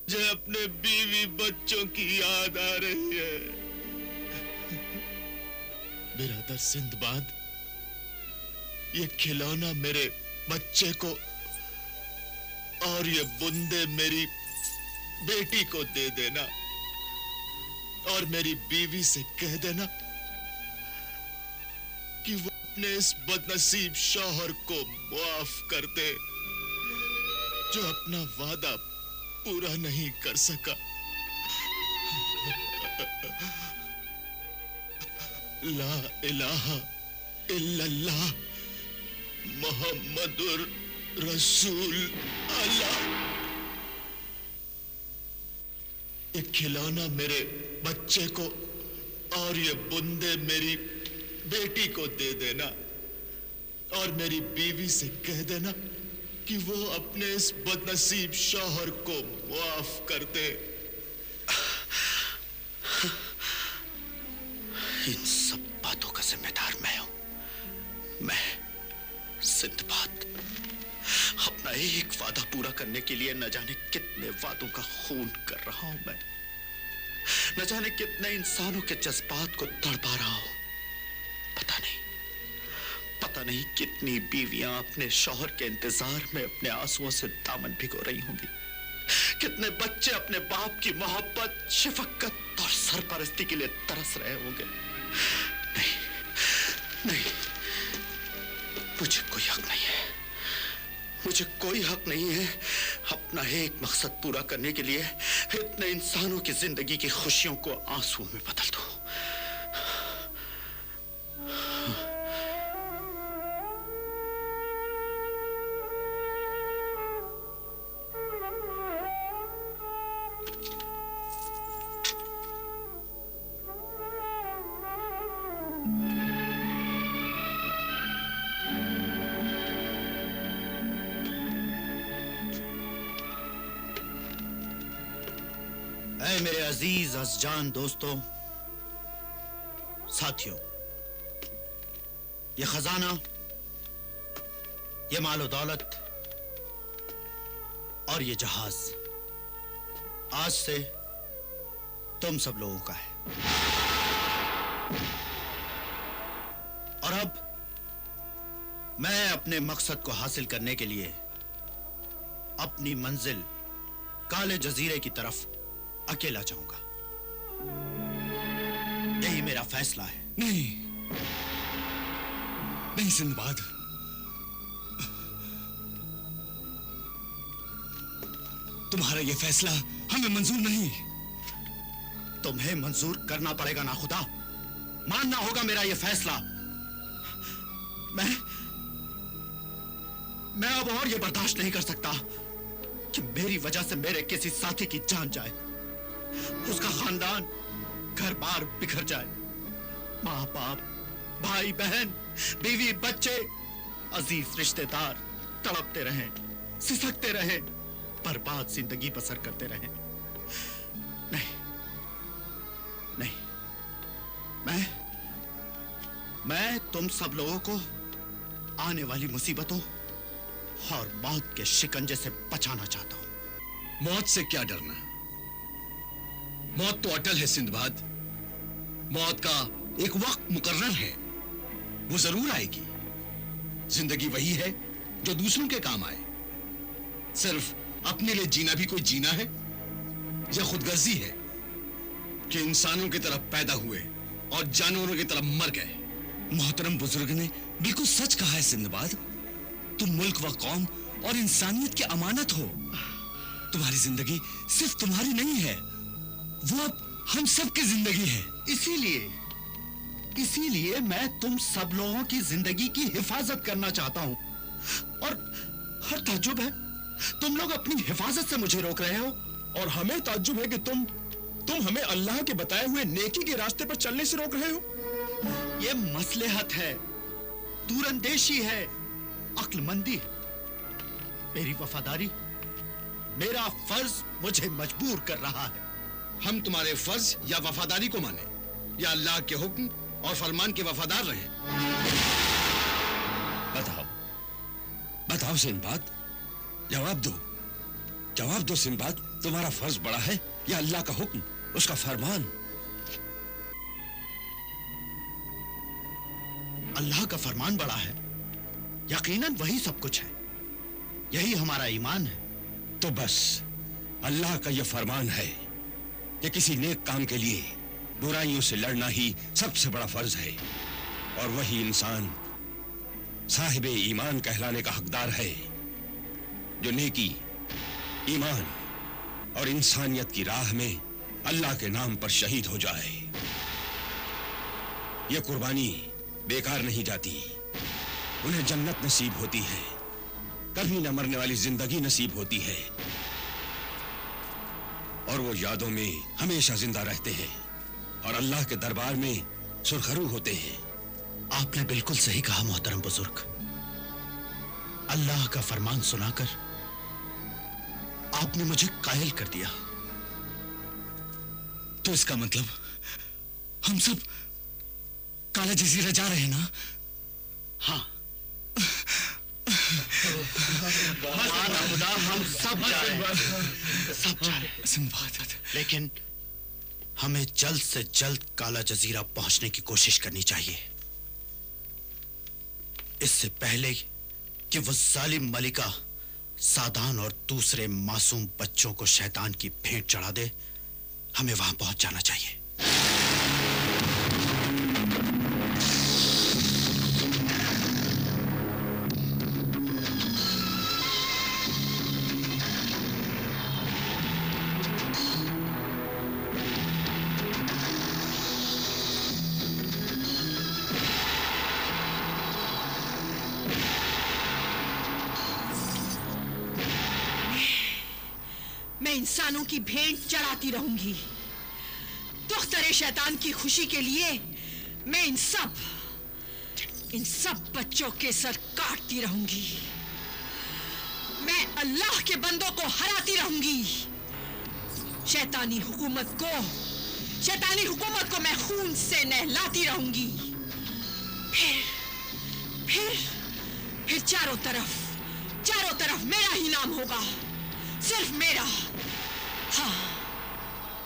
मुझे अपने बीवी बच्चों की याद आ रही है। बिरादर सिंदबाद, ये खिलौना मेरे बच्चे को और ये बूंदे मेरी बेटी को दे देना और मेरी बीवी से कह देना कि वो अपने इस बदनसीब शौहर को माफ कर दे जो अपना वादा पूरा नहीं कर सका। ला इलाहा इल्लल्लाह मुहम्मदुर रसूल अल्लाह। ये खिलौना मेरे बच्चे को और ये बूंदे मेरी बेटी को दे देना और मेरी बीवी से कह देना कि वो अपने इस बदनसीब शौहर को माफ कर दे। इन सब बातों का जिम्मेदार मैं हूं। मैं सिंदबाद अपना एक वादा पूरा करने के लिए न जाने कितने वादों का खून कर रहा हूं। मैं न जाने कितने इंसानों के जज्बात को तड़पा रहा हूं। पता नहीं कितनी बीवियां अपने शौहर के इंतजार में अपने आंसुओं से दामन भिगो रही होंगी। कितने बच्चे अपने बाप की मोहब्बत, शफकत और सरपरस्ती के लिए तरस रहे होंगे। नहीं, नहीं, मुझे कोई हक नहीं है। मुझे कोई हक नहीं है अपना एक मकसद पूरा करने के लिए इतने इंसानों की जिंदगी की खुशियों को आंसुओं में बदल दूं। मेरे अजीज अज़जान दोस्तों, साथियों, ये खजाना, ये मालो दौलत और ये जहाज आज से तुम सब लोगों का है। और अब मैं अपने मकसद को हासिल करने के लिए अपनी मंजिल काले जजीरे की तरफ अकेला जाऊंगा। यही मेरा फैसला है। नहीं, नहीं सिंदबाद, तुम्हारा यह फैसला हमें मंजूर नहीं। तुम्हें मंजूर करना पड़ेगा ना खुदा, मानना होगा मेरा यह फैसला। मैं अब और यह बर्दाश्त नहीं कर सकता कि मेरी वजह से मेरे किसी साथी की जान जाए, उसका खानदान, घर बार बिखर जाए, माँ बाप, भाई बहन, बीवी बच्चे, अजीज रिश्तेदार तड़पते रहें, सिसकते रहें, बर्बाद जिंदगी बसर करते रहें। नहीं, नहीं, मैं तुम सब लोगों को आने वाली मुसीबतों और मौत के शिकंजे से बचाना चाहता हूं। मौत से क्या डरना? मौत तो अटल है सिंदबाद। मौत का एक वक्त मुकर्रर है, वो जरूर आएगी। जिंदगी वही है जो दूसरों के काम आए। सिर्फ अपने लिए जीना भी कोई जीना है या खुदगर्जी है कि इंसानों की तरफ पैदा हुए और जानवरों की तरफ मर गए। मोहतरम बुजुर्ग ने बिल्कुल सच कहा है सिंदबाद। तुम मुल्क व कौम और इंसानियत की अमानत हो। तुम्हारी जिंदगी सिर्फ तुम्हारी नहीं है, वो अब हम सब की जिंदगी है। इसीलिए मैं तुम सब लोगों की जिंदगी की हिफाजत करना चाहता हूं। और हर ताज्जुब है, तुम लोग अपनी हिफाजत से मुझे रोक रहे हो। और हमें ताज्जुब है कि तुम हमें अल्लाह के बताए हुए नेकी के रास्ते पर चलने से रोक रहे हो। यह मसलहत है, दूरंदेशी है, अक्लमंदी है। मेरी वफादारी, मेरा फर्ज मुझे मजबूर कर रहा है। हम तुम्हारे फर्ज या वफादारी को माने या अल्लाह के हुक्म और फरमान के वफादार रहें? बताओ सिंदबाद, जवाब दो सिंदबाद। तुम्हारा फर्ज बड़ा है या अल्लाह का हुक्म, उसका फरमान? अल्लाह का फरमान बड़ा है, यकीनन वही सब कुछ है, यही हमारा ईमान है। तो बस अल्लाह का यह फरमान है कि किसी नेक काम के लिए बुराइयों से लड़ना ही सबसे बड़ा फर्ज है, और वही इंसान साहिबे ईमान कहलाने का हकदार है जो नेकी, ईमान और इंसानियत की राह में अल्लाह के नाम पर शहीद हो जाए। यह कुर्बानी बेकार नहीं जाती, उन्हें जन्नत नसीब होती है, कभी न मरने वाली जिंदगी नसीब होती है, और वो यादों में हमेशा जिंदा रहते हैं और अल्लाह के दरबार में सुरखरू होते हैं। आपने बिल्कुल सही कहा मोहतरम बुजुर्ग। अल्लाह का फरमान सुनाकर आपने मुझे कायल कर दिया। तो इसका मतलब हम सब काला जजीरा जा रहे हैं ना? हाँ, खुदा हम सब जा रहे हैं, सब जा रहे हैं। सिंबाद, लेकिन हमें जल्द से जल्द काला जजीरा पहुंचने की कोशिश करनी चाहिए, इससे पहले कि वो जालिम मलिका सादान और दूसरे मासूम बच्चों को शैतान की भेंट चढ़ा दे। हमें वहां पहुंच जाना चाहिए। मैं इंसानों की भेंट चढ़ाती रहूंगी, दुख्तरे शैतान की खुशी के लिए मैं इन सब बच्चों के सर काटती रहूंगी। मैं अल्लाह के बंदों को हराती रहूंगी। शैतानी हुकूमत को मैं खून से नहलाती रहूंगी। फिर चारों तरफ मेरा ही नाम होगा, सिर्फ मेरा। हाँ,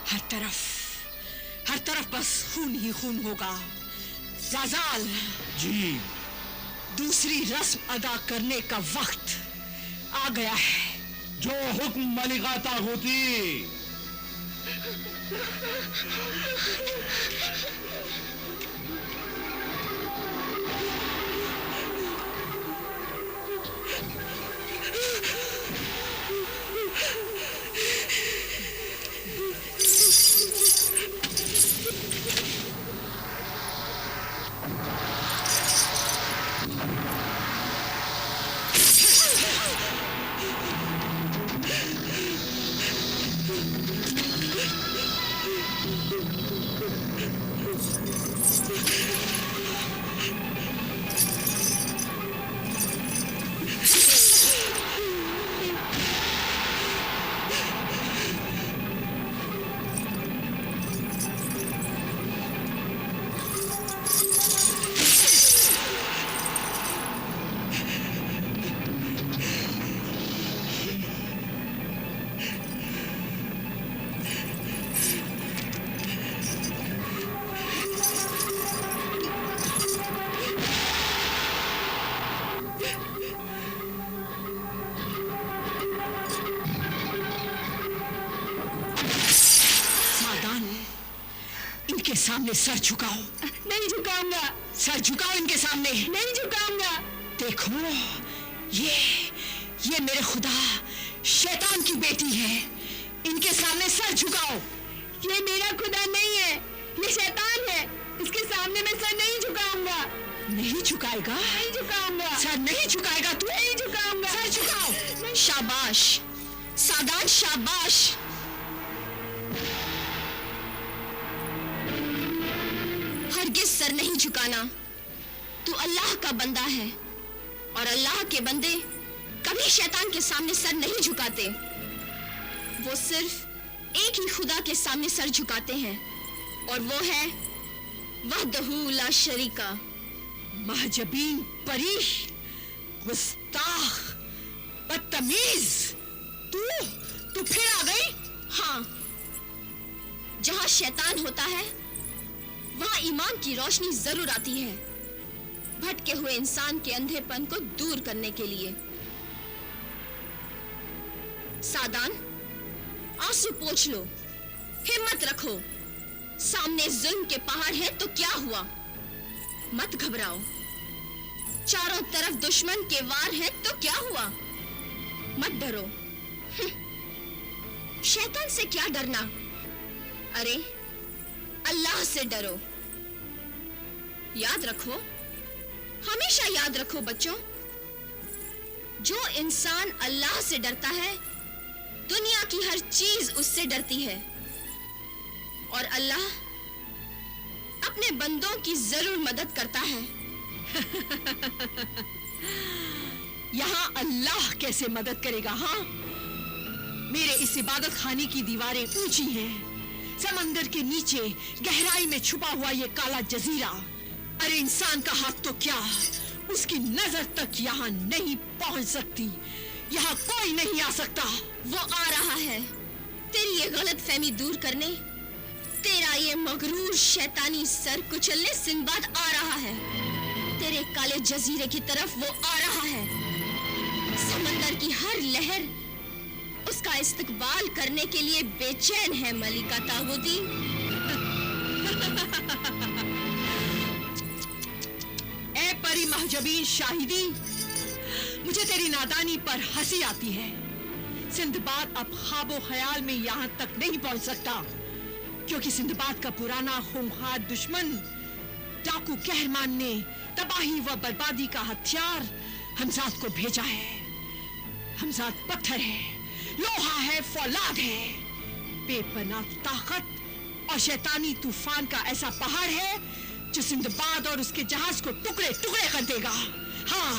हर तरफ बस खून ही खून होगा। ज़ाज़ाल जी, दूसरी रस्म अदा करने का वक्त आ गया है। जो हुक्म मलिका तागूती। इनके सामने सर झुकाओ। नहीं झुकाऊंगा। सर झुकाओ इनके सामने। नहीं झुकाऊंगा। देखो, ये मेरे खुदा शैतान की बेटी है, इनके सामने सर झुकाओ। ये मेरा खुदा नहीं है, ये शैतान है, इसके सामने मैं सर नहीं झुकाऊंगा। नहीं झुकाएगा? नहीं झुकाऊंगा। सर नहीं झुकाएगा तू? नहीं झुकाऊंगा। सर झुकाओ। शाबाश सादात, शाबाश। हरगिज सर नहीं झुकाना। तू अल्लाह का बंदा है और अल्लाह के बंदे कभी शैतान के सामने सर नहीं झुकाते। वो सिर्फ एक ही खुदा के सामने सर झुकाते हैं और वो है वहदहू ला शरीका। महजबीन, परी, गुस्ताख, बदतमीज, तू फिर आ गई। हाँ, जहां शैतान होता है वहां ईमान की रोशनी जरूर आती है, भटके हुए इंसान के अंधेपन को दूर करने के लिए। सादान, आंसू पोंछ लो, हिम्मत रखो। सामने जुल्म के पहाड़ है तो क्या हुआ, मत घबराओ। चारों तरफ दुश्मन के वार है तो क्या हुआ, मत डरो। शैतान से क्या डरना, अरे अल्लाह से डरो। याद रखो, हमेशा याद रखो बच्चों, जो इंसान अल्लाह से डरता है दुनिया की हर चीज उससे डरती है, और अल्लाह अपने बंदों की जरूर मदद करता है। यहाँ अल्लाह कैसे मदद करेगा? हाँ, मेरे इस इबादत खाने की दीवारें ऊंची हैं, समंदर के नीचे गहराई में छुपा हुआ ये काला जजीरा, अरे इंसान का हाथ तो क्या, उसकी नजर तक यहाँ नहीं पहुंच सकती, यहाँ कोई नहीं आ सकता। वो आ रहा है, तेरी ये गलत फहमी दूर करने, तेरा ये मगरूर शैतानी सर कुचलने सिंदबाद आ रहा है। तेरे काले जजीरे की तरफ वो आ रहा है। समंदर की हर लहर उसका इस्तकबाल करने के लिए बेचैन है मलिका तागुती। ए परी महजबीन शाहिदी, मुझे तेरी नादानी पर हंसी आती है। सिंदबाद अब ख्वाबो ख्याल में यहाँ तक नहीं पहुंच सकता, क्योंकि सिंदबाद का पुराना खूंखार दुश्मन डाकू कहरमान ने तबाही व बर्बादी का हथियार हमजाद को भेजा है। हमजाद पत्थर है, लोहा है, फौलाद है, बेपनाह ताकत और शैतानी तूफान का ऐसा पहाड़ है जो सिंदबाद और उसके जहाज को टुकड़े टुकड़े कर देगा। हाँ,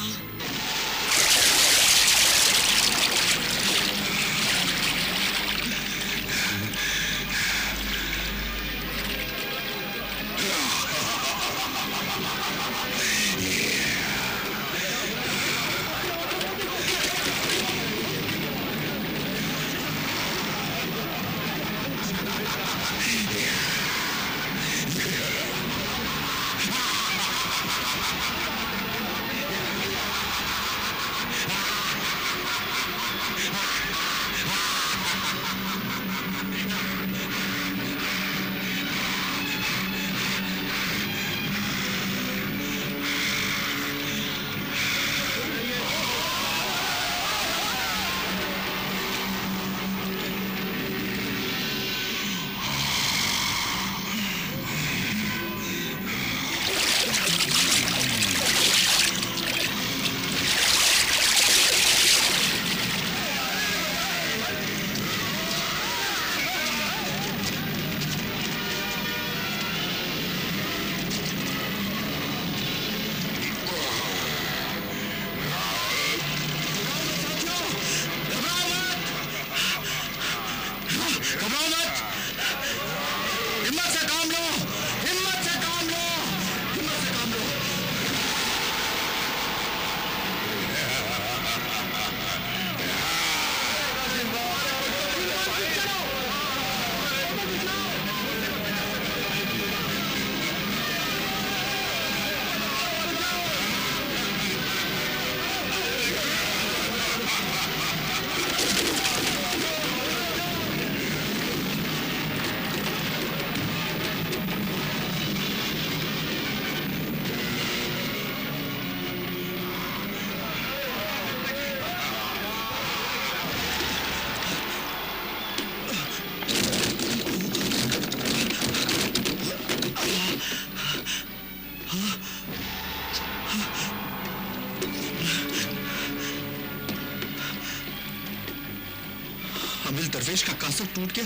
अमील दरवेश का कासर टूट गया।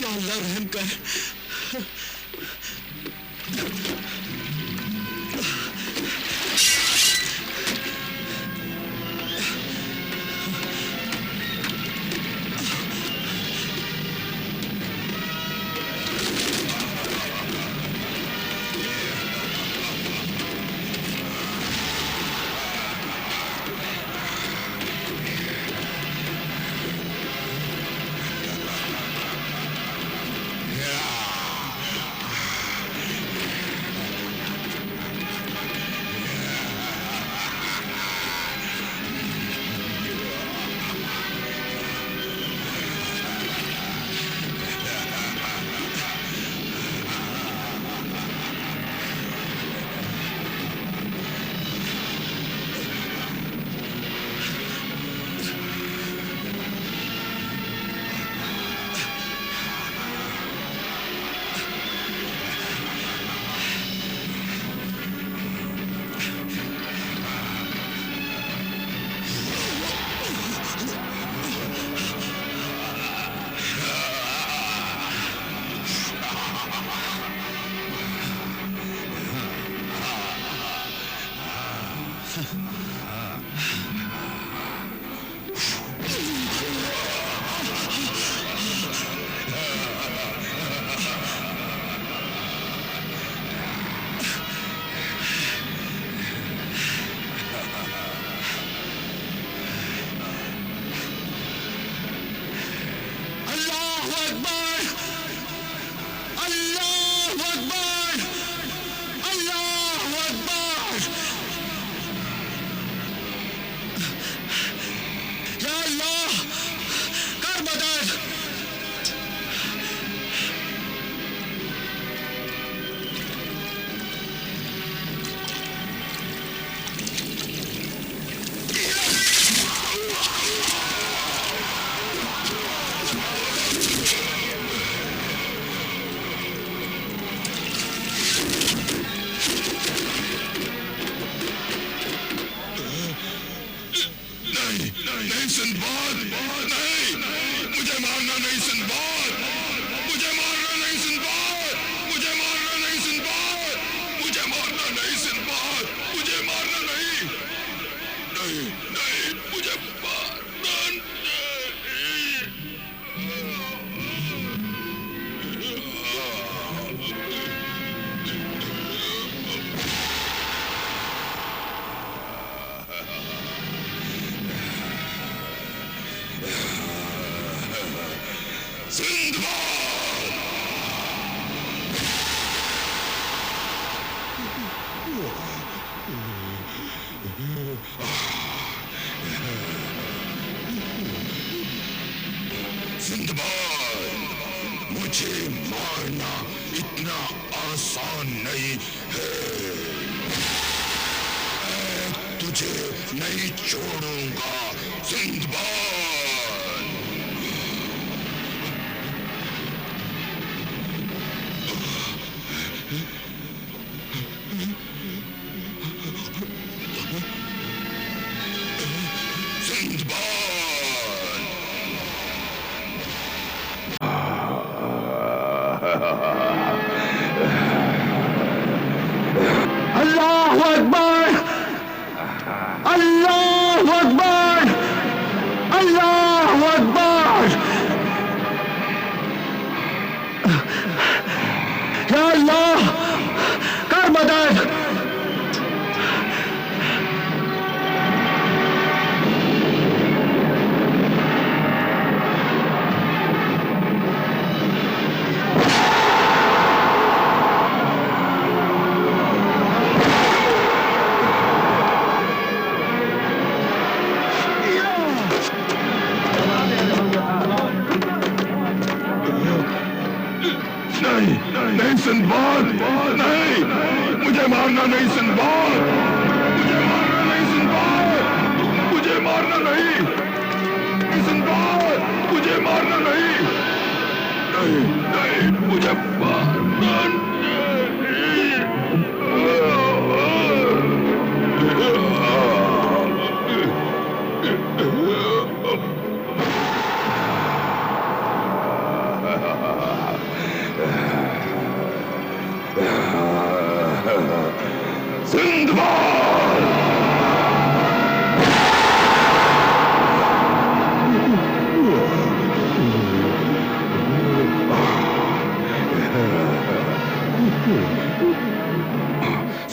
या अल्लाह रहम कर। सिंदबाद, नहीं, मुझे मारना नहीं सिंदबाद, मुझे मारना नहीं सिंदबाद, मुझे मारना नहीं सिंदबाद, मुझे मारना नहीं सिंदबाद, मुझे मारना नहीं, नहीं, नहीं, मुझे मारना नहीं। सिंदबाद, मुझे मारना इतना आसान नहीं है। मैं तुझे नहीं छोड़ूंगा सिंदबाद। अल्लाहु अकबर, अल्लाहु अकबर, अल्लाहु अकबर। या अल्लाह, कर मदद। नहीं सिंदबाद, नहीं, मुझे मारना नहीं सिंदबाद, मुझे मारना नहीं सिंदबाद, मुझे मारना नहीं सिंदबाद, मुझे मारना नहीं, नहीं, नहीं, मुझे मारना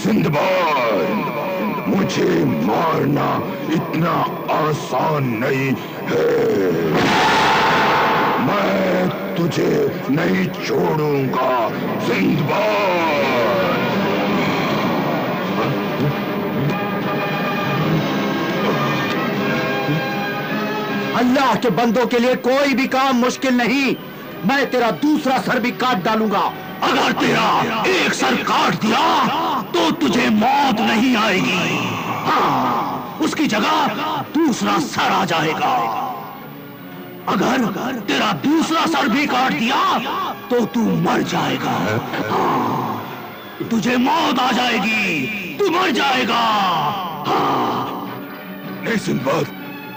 सिंदबाद, मुझे मारना इतना आसान नहीं है। मैं तुझे नहीं छोड़ूंगा सिंदबाद। अल्लाह के बंदों के लिए कोई भी काम मुश्किल नहीं। मैं तेरा दूसरा सर भी काट डालूंगा। अगर तेरा एक सर काट दिया तो तुझे मौत नहीं आएगी। हाँ, उसकी जगह दूसरा सर आ जाएगा। अगर तेरा दूसरा सर भी काट दिया तो तू मर जाएगा। हाँ, तुझे मौत आ जाएगी, तू मर जाएगा। हाँ। नहीं सिंदबाद,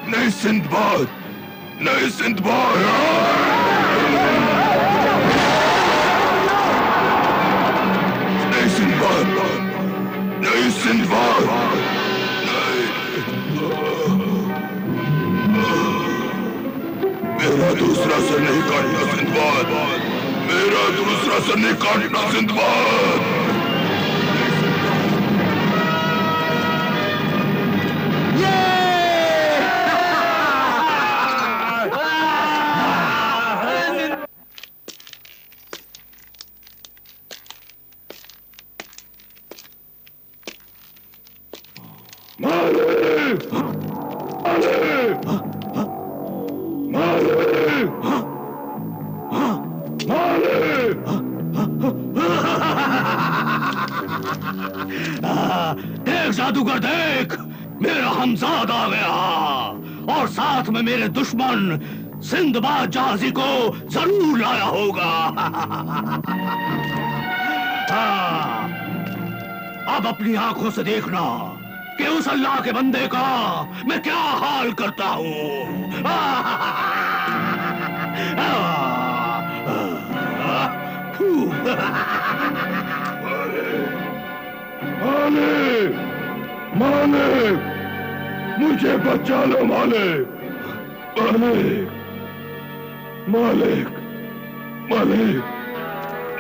नहीं सिंदबाद, नहीं सिंदबाद। नहीं सिंदबाद, नहीं सिंदबाद, मेरा दूसरा सर नहीं काटना सिंदबाद, मेरा दूसरा सर नहीं काटना सिंदबाद। देख जादूगर देख, मेरा हमजाद आ गया और साथ में मेरे दुश्मन सिंदबाद जहाजी को जरूर लाया होगा। हाँ, अब अपनी आंखों से देखना कि उस अल्लाह के बंदे का मैं क्या हाल करता हूं। मालिक, मालिक, मुझे बचा लो मालिक, मालिक, मालिक, मालिक,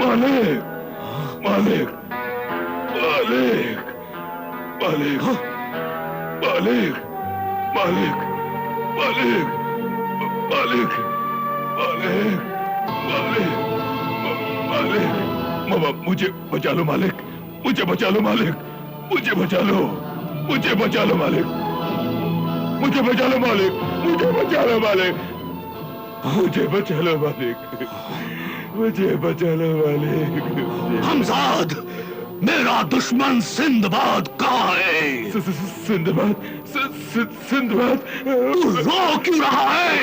मालिक, मालिक, मालिक, मालिक, मालिक, मालिक, मालिक, मालिक, मालिक, मालिक, मालिक, मुझे बचा लो मालिक, मुझे बचा लो मालिक, मुझे बचा लो, मुझे बचा लो मालिक, मुझे बचा लो मालिक, मुझे बचा लो मालिक, मुझे बचा लो मालिक, मुझे बचा लो मालिक। हमजाद, मेरा दुश्मन सिंदबाद कहाँ है? सिंदबाद, सिंदबाद, तू रो क्यों रहा है?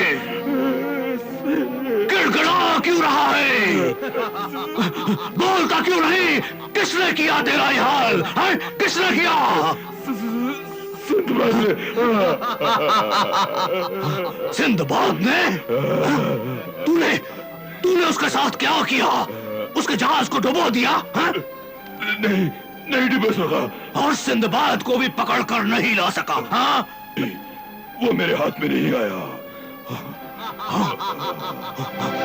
गिड़गिड़ा क्यों रहा है? बोलता क्यों नहीं? किसने किया तेरा ये हाल? है? किसने किया? सिंदबाद ने। सिंदबाद ने? तूने तूने उसके साथ क्या किया? उसके जहाज को डुबो दिया? है? नहीं, नहीं डुबो सका। और सिंदबाद को भी पकड़ कर नहीं ला सका? हाँ? वो मेरे हाथ में नहीं आया।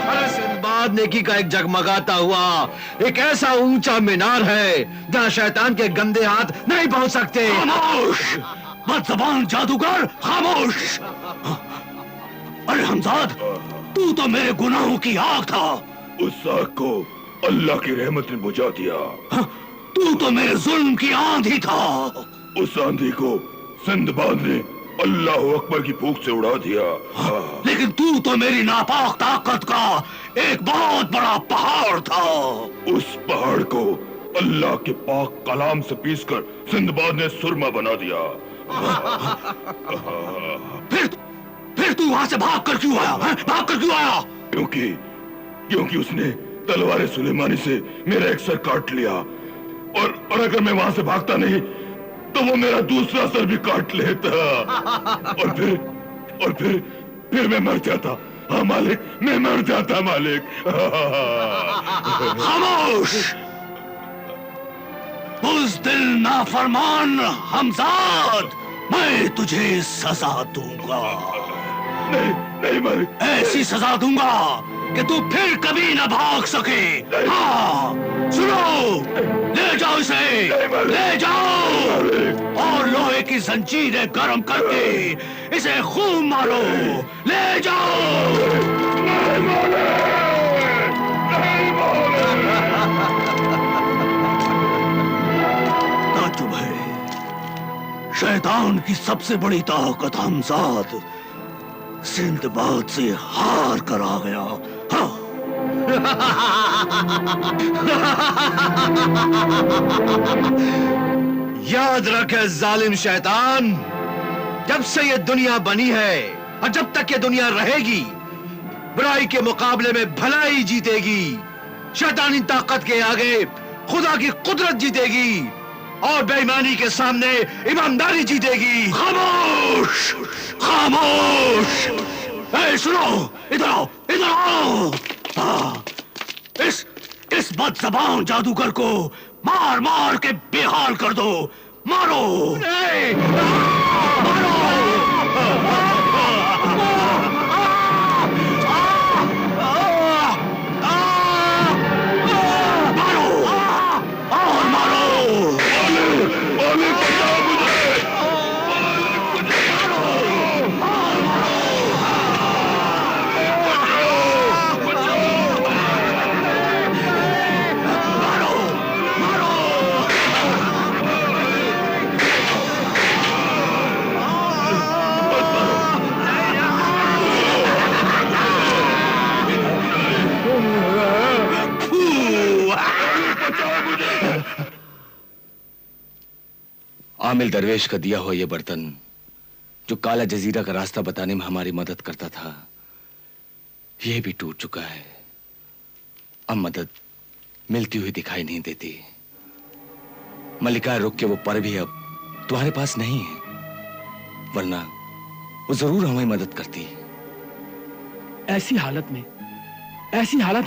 अरे सिंदबाद नेकी का एक जगमगाता हुआ एक ऐसा ऊंचा मीनार है जहां शैतान के गंदे हाथ नहीं पहुंच सकते। खामोश! बदज़बान जादूगर, खामोश! अरे हमजाद, तू तो मेरे गुनाहों की आग था। उस आग को अल्लाह की रहमत ने बुझा दिया। तू तो मेरे जुल्म की आंधी था। उस आंधी को सिंदबाद ने अल्लाह अकबर की फूंक से उड़ा दिया। लेकिन तू तो मेरी नापाक ताकत का एक बहुत बड़ा पहाड़ था। उस पहाड़ को अल्लाह के पाक कलाम से पीसकर सिंदबाद ने सुरमा बना दिया। फिर तू वहां से भाग कर क्यों आया? भाग कर क्यों आया? क्योंकि उसने तलवार सुलेमानी से मेरा एक सर काट लिया, और अगर मैं वहां से भागता नहीं तो वो मेरा दूसरा सर भी काट लेता, और फिर मैं मर जाता। हाँ मालिक, मैं मर जाता मालिक। खामोश! बुज़दिल नाफरमान हमजाद, मैं तुझे सजा दूंगा। नहीं मालिक, ऐसी सजा दूंगा कि तू फिर कभी न भाग सके। हाँ, सुनो, ले जाओ इसे, ले जाओ, और लोहे की जंजीरें गर्म करके इसे खूब मारो। ले जाओ। ताज्जुब है, शैतान की सबसे बड़ी ताकत हमजाद सिंदबाद से हार कर आ गया। हाँ। याद रखे जालिम शैतान, जब से ये दुनिया बनी है और जब तक ये दुनिया रहेगी, बुराई के मुकाबले में भलाई जीतेगी। शैतानी ताकत के आगे खुदा की कुदरत जीतेगी और बेईमानी के सामने ईमानदारी जीतेगी। खामोश! खामोश! ए, सुनो, इधर आओ, इधर आओ। हाँ, इस बदज़बान जादूगर को मार मार के बेहाल कर दो। मारो! मारो! आमिल दरवेश का दिया हुआ यह बर्तन जो काला जजीरा का रास्ता बताने में हमारी मदद करता था, यह भी टूट चुका है। अब मदद मिलती हुई दिखाई नहीं देती। मलिका रुक के वो पर भी अब तुम्हारे पास नहीं है, वरना वो जरूर हमें मदद करती। ऐसी हालत में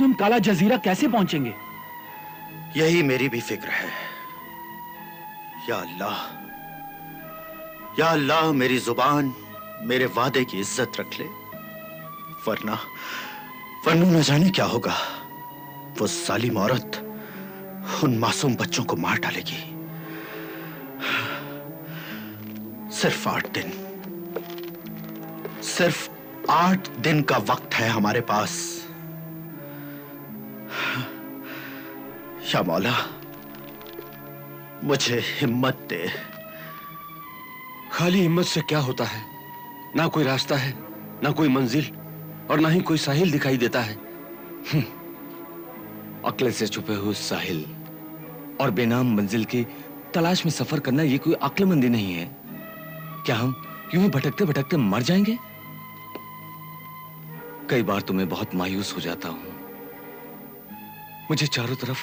हम काला जजीरा कैसे पहुंचेंगे? यही मेरी भी फिक्र है। या अल्लाह, या अल्लाह मेरी जुबान मेरे वादे की इज्जत रख ले, वरना न जाने क्या होगा। वो जालिम औरत उन मासूम बच्चों को मार डालेगी। सिर्फ 8 दिन, सिर्फ 8 दिन का वक्त है हमारे पास। या मौला, मुझे हिम्मत दे। खाली हिम्मत से क्या होता है? ना कोई रास्ता है, ना कोई मंजिल, और ना ही कोई साहिल दिखाई देता है। अक्ल से छुपे हुए साहिल और बेनाम मंजिल की तलाश में सफर करना ये कोई अक्लमंदी नहीं है। क्या हम यूं ही भटकते भटकते मर जाएंगे? कई बार तुम्हें बहुत मायूस हो जाता हूं। मुझे चारों तरफ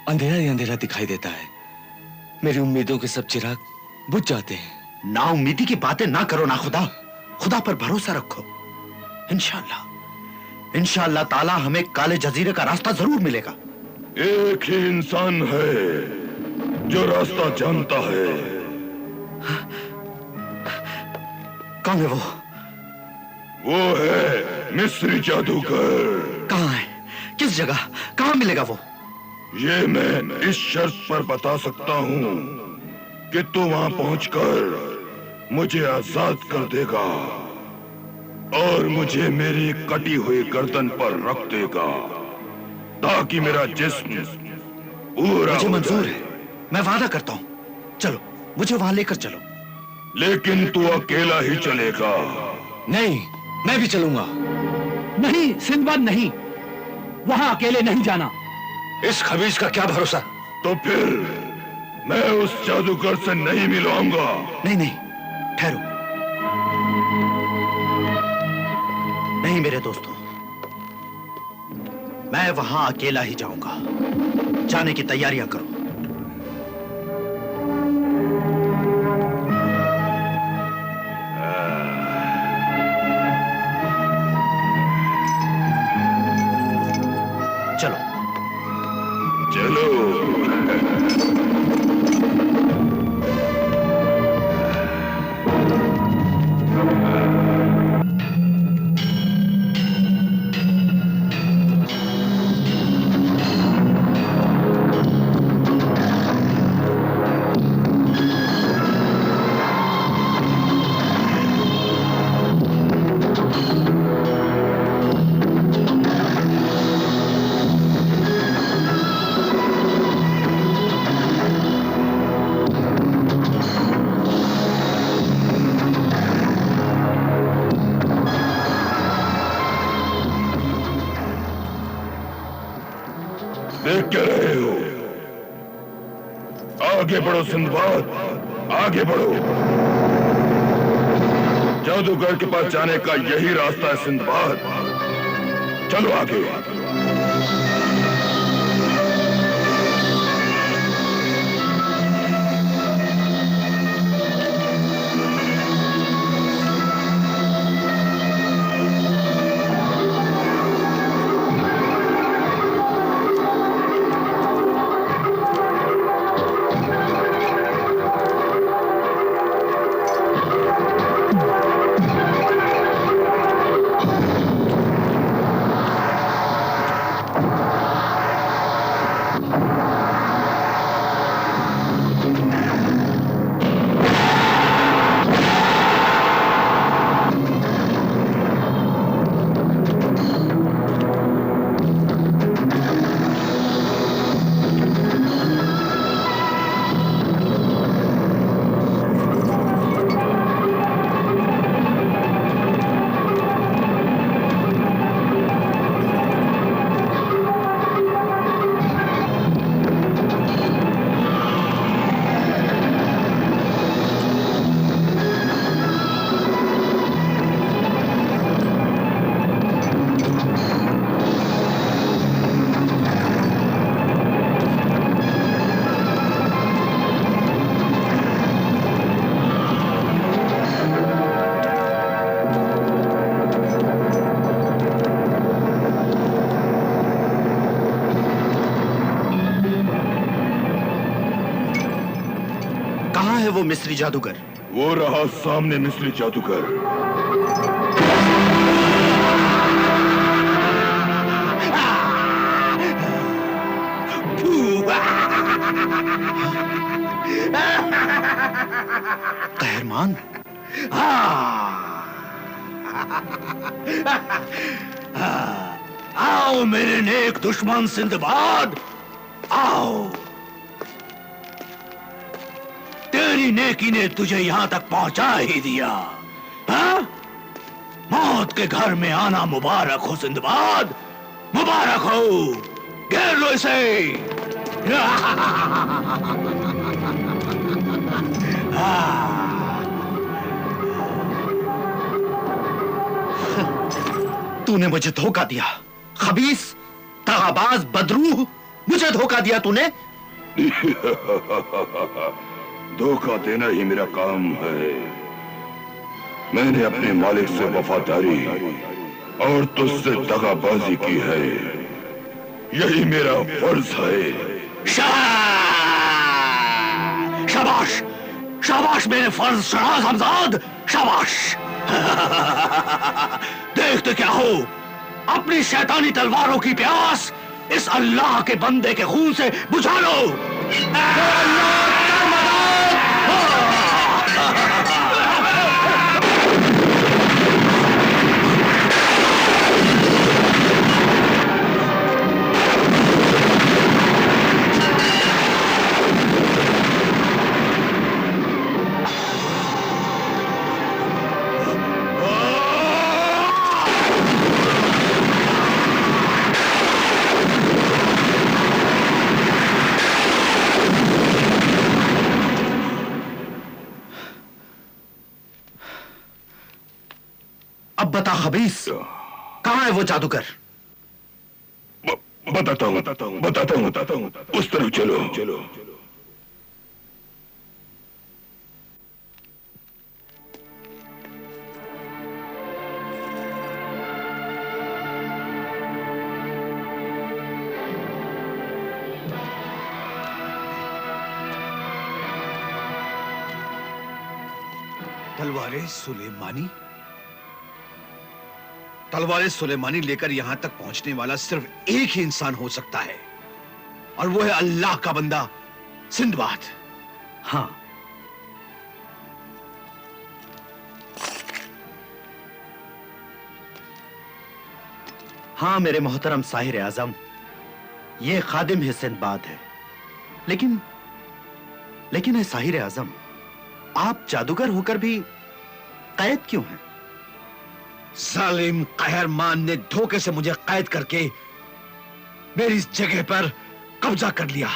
अंधेरा ही अंधेरा दिखाई देता है। मेरी उम्मीदों के सब चिराग बुझ जाते हैं। ना उम्मीदी की बातें ना करो ना खुदा, खुदा पर भरोसा रखो। इंशाअल्लाह, इंशाअल्लाह ताला हमें काले जजीरे का रास्ता जरूर मिलेगा। एक ही इंसान है जो रास्ता जानता है। कौन है वो? वो है मिस्री जादूगर। कहाँ है? किस जगह? कहाँ मिलेगा वो? ये मैं इस शर्त पर बता सकता हूँ कि तू वहां पहुंचकर मुझे आजाद कर देगा और मुझे मेरी कटी हुई गर्दन पर रख देगा, ताकि मेरा जिस्म पूरा मुझे हो मंजूर जाए। है, मैं वादा करता हूँ। चलो, मुझे वहां लेकर चलो। लेकिन तू अकेला ही चलेगा। नहीं, मैं भी चलूंगा। नहीं सिंदबाद, नहीं, वहां अकेले नहीं जाना। इस खबीज का क्या भरोसा? तो फिर मैं उस जादूगर से नहीं मिलवाऊंगा। नहीं नहीं, ठहरो। नहीं मेरे दोस्तों, मैं वहां अकेला ही जाऊंगा। जाने की तैयारियां करो। चलो चलो। देख क्या रहे हो? आगे बढ़ो सिंदबाद, आगे बढ़ो। जादूगर के पास जाने का यही रास्ता है सिंदबाद। चलो आगे। वो मिस्री जादूगर? वो रहा सामने मिस्री जादूगर। कहरमान? आओ मेरे नेक दुश्मन सिंदबाद, आओ। तेरी नेकी ने तुझे यहां तक पहुंचा ही दिया। हाँ? मौत के घर में आना मुबारक हो सिंदबाद, मुबारक हो। घेर लो इसे। तूने मुझे धोखा दिया, खबीस, दगाबाज, बदरूह, मुझे धोखा दिया तूने। धोखा देना ही मेरा काम है। मैंने अपने मालिक से वफादारी और तुझसे दगाबाजी की है, यही मेरा फर्ज है। शाबाश, शाबाश मेरे फर्ज शहनाज हमजाद, शाबाश। देखते क्या हो, अपनी शैतानी तलवारों की प्यास इस अल्लाह के बंदे के खून से बुझा लो। अब बता खबीस, कहां है वो जादूगर? बताता हूं। उस तरफ चलो। तलवारे सुलेमानी? तलवारे सुलेमानी लेकर यहां तक पहुंचने वाला सिर्फ एक ही इंसान हो सकता है, और वो है अल्लाह का बंदा सिंदबाद। हाँ, हाँ मेरे मोहतरम साहिर आजम, ये खादिम है सिंदबाद है। लेकिन है साहिर आजम, आप जादूगर होकर भी कैद क्यों हैं? जालिम कहरमान ने धोखे से मुझे कैद करके मेरी इस जगह पर कब्जा कर लिया।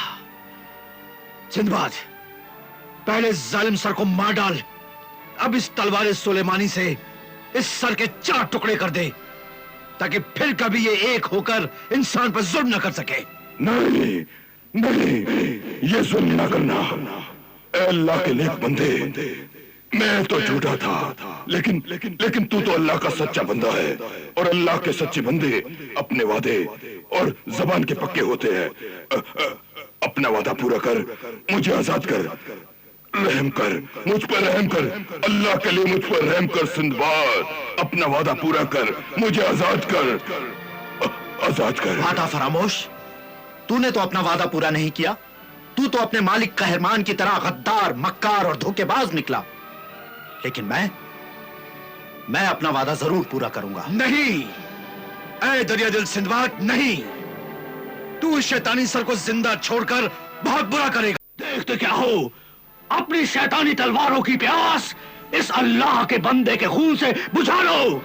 सिंदबाद, पहले जालिम सर को मार डाल, अब इस तलवार सुलेमानी से इस सर के 4 टुकड़े कर दे, ताकि फिर कभी ये एक होकर इंसान पर जुल्म न कर सके। नहीं, ये जुल्म ना करना। ऐ अल्लाह के नेक बंदे, मैं तो झूठा था, लेकिन तू तो अल्लाह का सच्चा बंदा है, और अल्लाह के सच्चे बंदे अपने वादे और जबान के पक्के होते हैं। अपना वादा पूरा कर, मुझे आजाद कर, रहम कर, मुझ पर रहम कर, अल्लाह के लिए मुझ पर रहम कर सिंदबाद। अपना वादा पूरा कर, मुझे आजाद कर। वादा फरामोश? तूने तो अपना वादा पूरा नहीं किया। तू तो अपने मालिक कहरमान की तरह गद्दार, मक्कार और धोखेबाज निकला। लेकिन मैं अपना वादा जरूर पूरा करूंगा। नहीं, ऐ दरिया दिल सिंदबाद, नहीं। तू इस शैतानी सर को जिंदा छोड़कर बहुत बुरा करेगा। देखते क्या हो, अपनी शैतानी तलवारों की प्यास इस अल्लाह के बंदे के खून से बुझा लो।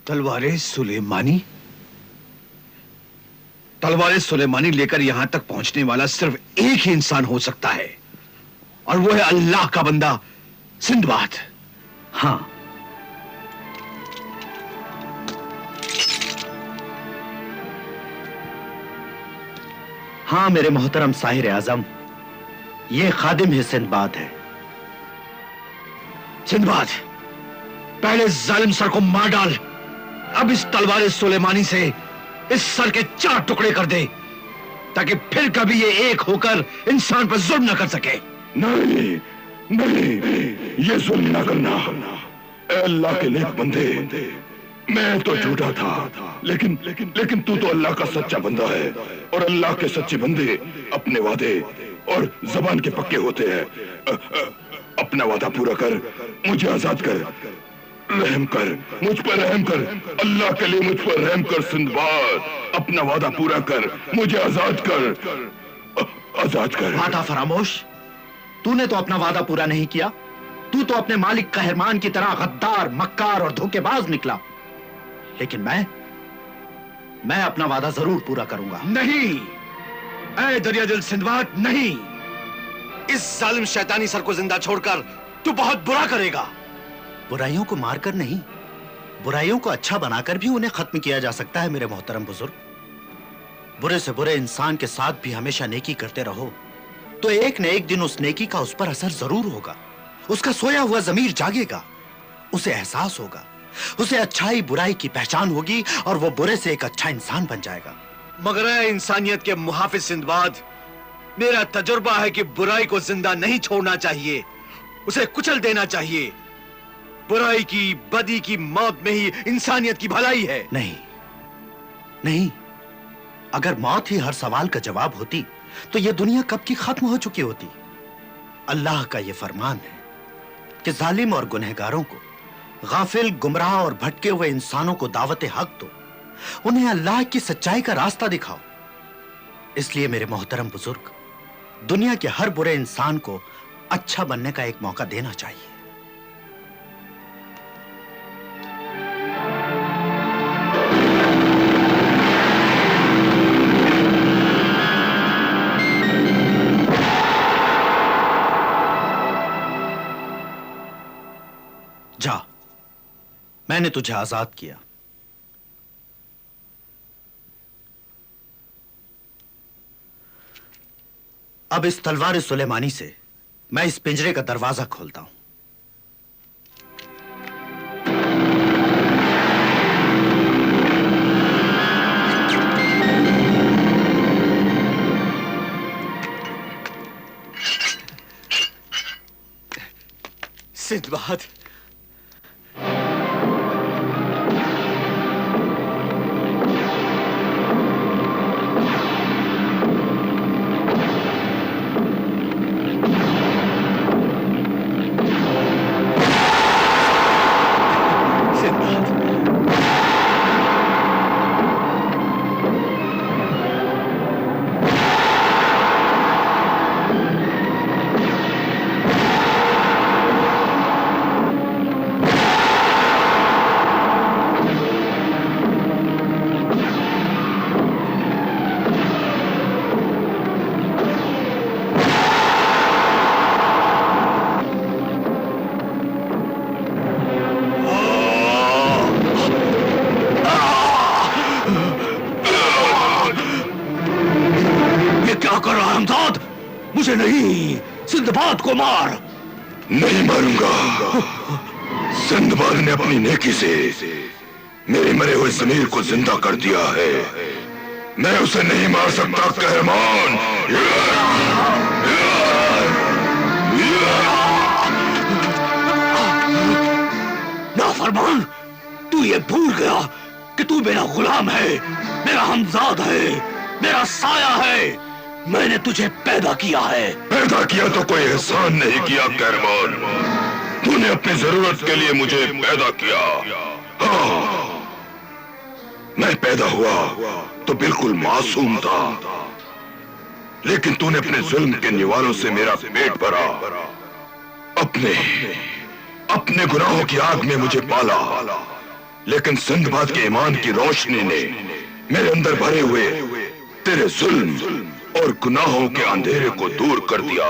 तलवारे सुलेमानी? तलवारे सुलेमानी लेकर यहां तक पहुंचने वाला सिर्फ एक ही इंसान हो सकता है, और वो है अल्लाह का बंदा सिंदबाद। हाँ, हाँ मेरे मोहतरम साहिर आजम, ये खादिम है सिंदबाद है। सिंदबाद, पहले जालिम सर को मार डाल, अब इस तलवार सुलेमानी से इस सर के 4 टुकड़े कर दे, ताकि फिर कभी ये एक होकर इंसान पर जुल्म न कर सके। नहीं नहीं, ये जुल्म ना करना। ए अल्लाह के नेक बंदे, मैं तो झूठा था, लेकिन तू तो अल्लाह का सच्चा बंदा है, और अल्लाह के सच्चे बंदे अपने वादे और जबान के पक्के होते हैं। अपना वादा पूरा कर, मुझे आजाद कर, रहम कर, मुझ पर रहम कर, अल्लाह के लिए मुझ पर रहम कर सिंदबाद। अपना वादा पूरा कर, मुझे आजाद कर, आजाद कर। वादा फरामोश? तूने तो अपना वादा पूरा नहीं किया। तू तो अपने मालिक कहरमान की तरह गद्दार, मक्कार और धोखेबाज निकला। लेकिन मैं अपना वादा जरूर पूरा करूंगा। नहीं, ऐ दरिया दिल सिंदबाद, नहीं। इस जालिम शैतानी सर को जिंदा छोड़कर तू बहुत बुरा करेगा। बुराइयों को मारकर नहीं, बुराइयों को अच्छा बनाकर भी उन्हें खत्म किया जा सकता है मेरे मोहतरम बुजुर्ग। बुरे से बुरे इंसान के साथ भी हमेशा नेकी करते रहो, तो एक न एक दिन उस नेकी का उस पर असर जरूर होगा। उसका सोया हुआ जमीर जागेगा, उसे एहसास होगा, उसे अच्छाई बुराई की पहचान होगी, और वो बुरे से एक अच्छा इंसान बन जाएगा। मगर इंसानियत के मुहाफिज सिंदबाद, मेरा तजुर्बा है कि बुराई को जिंदा नहीं छोड़ना चाहिए, उसे कुचल देना चाहिए। बुराई की, बदी की मौत में ही इंसानियत की भलाई है। नहीं नहीं, अगर मौत ही हर सवाल का जवाब होती तो यह दुनिया कब की खत्म हो चुकी होती। अल्लाह का यह फरमान है कि जालिम और गुनहगारों को, गाफिल, गुमराह और भटके हुए इंसानों को दावत हक दो, उन्हें अल्लाह की सच्चाई का रास्ता दिखाओ। इसलिए मेरे मोहतरम बुजुर्ग, दुनिया के हर बुरे इंसान को अच्छा बनने का एक मौका देना चाहिए। जा, मैंने तुझे आजाद किया। अब इस तलवार सुलेमानी से मैं इस पिंजरे का दरवाजा खोलता हूं। सिंदबाद, मुझे नहीं, सिंदबाद को मार। नहीं मारूंगा। सिंदबाद ने अपनी नेकी से मेरे मरे हुए ज़मीर को जिंदा कर दिया है। मैं उसे नहीं मार सकता कहरमान। नाफरमान, तू ये भूल गया कि तू मेरा गुलाम है, मेरा हमजाद है, मेरा साया है। मैंने तुझे पैदा किया है। पैदा किया तो कोई एहसान नहीं किया कहरमान, तूने अपनी जरूरत के लिए मुझे पैदा किया। हाँ, मैं पैदा हुआ तो बिल्कुल मासूम था, लेकिन तूने अपने जुल्म के निवालों से मेरा पेट भरा, अपने गुनाहों की आग में मुझे पाला। लेकिन सिंदबाद के ईमान की रोशनी ने मेरे अंदर भरे हुए तेरे जुल्म और गुनाहों के अंधेरे को दूर कर दिया।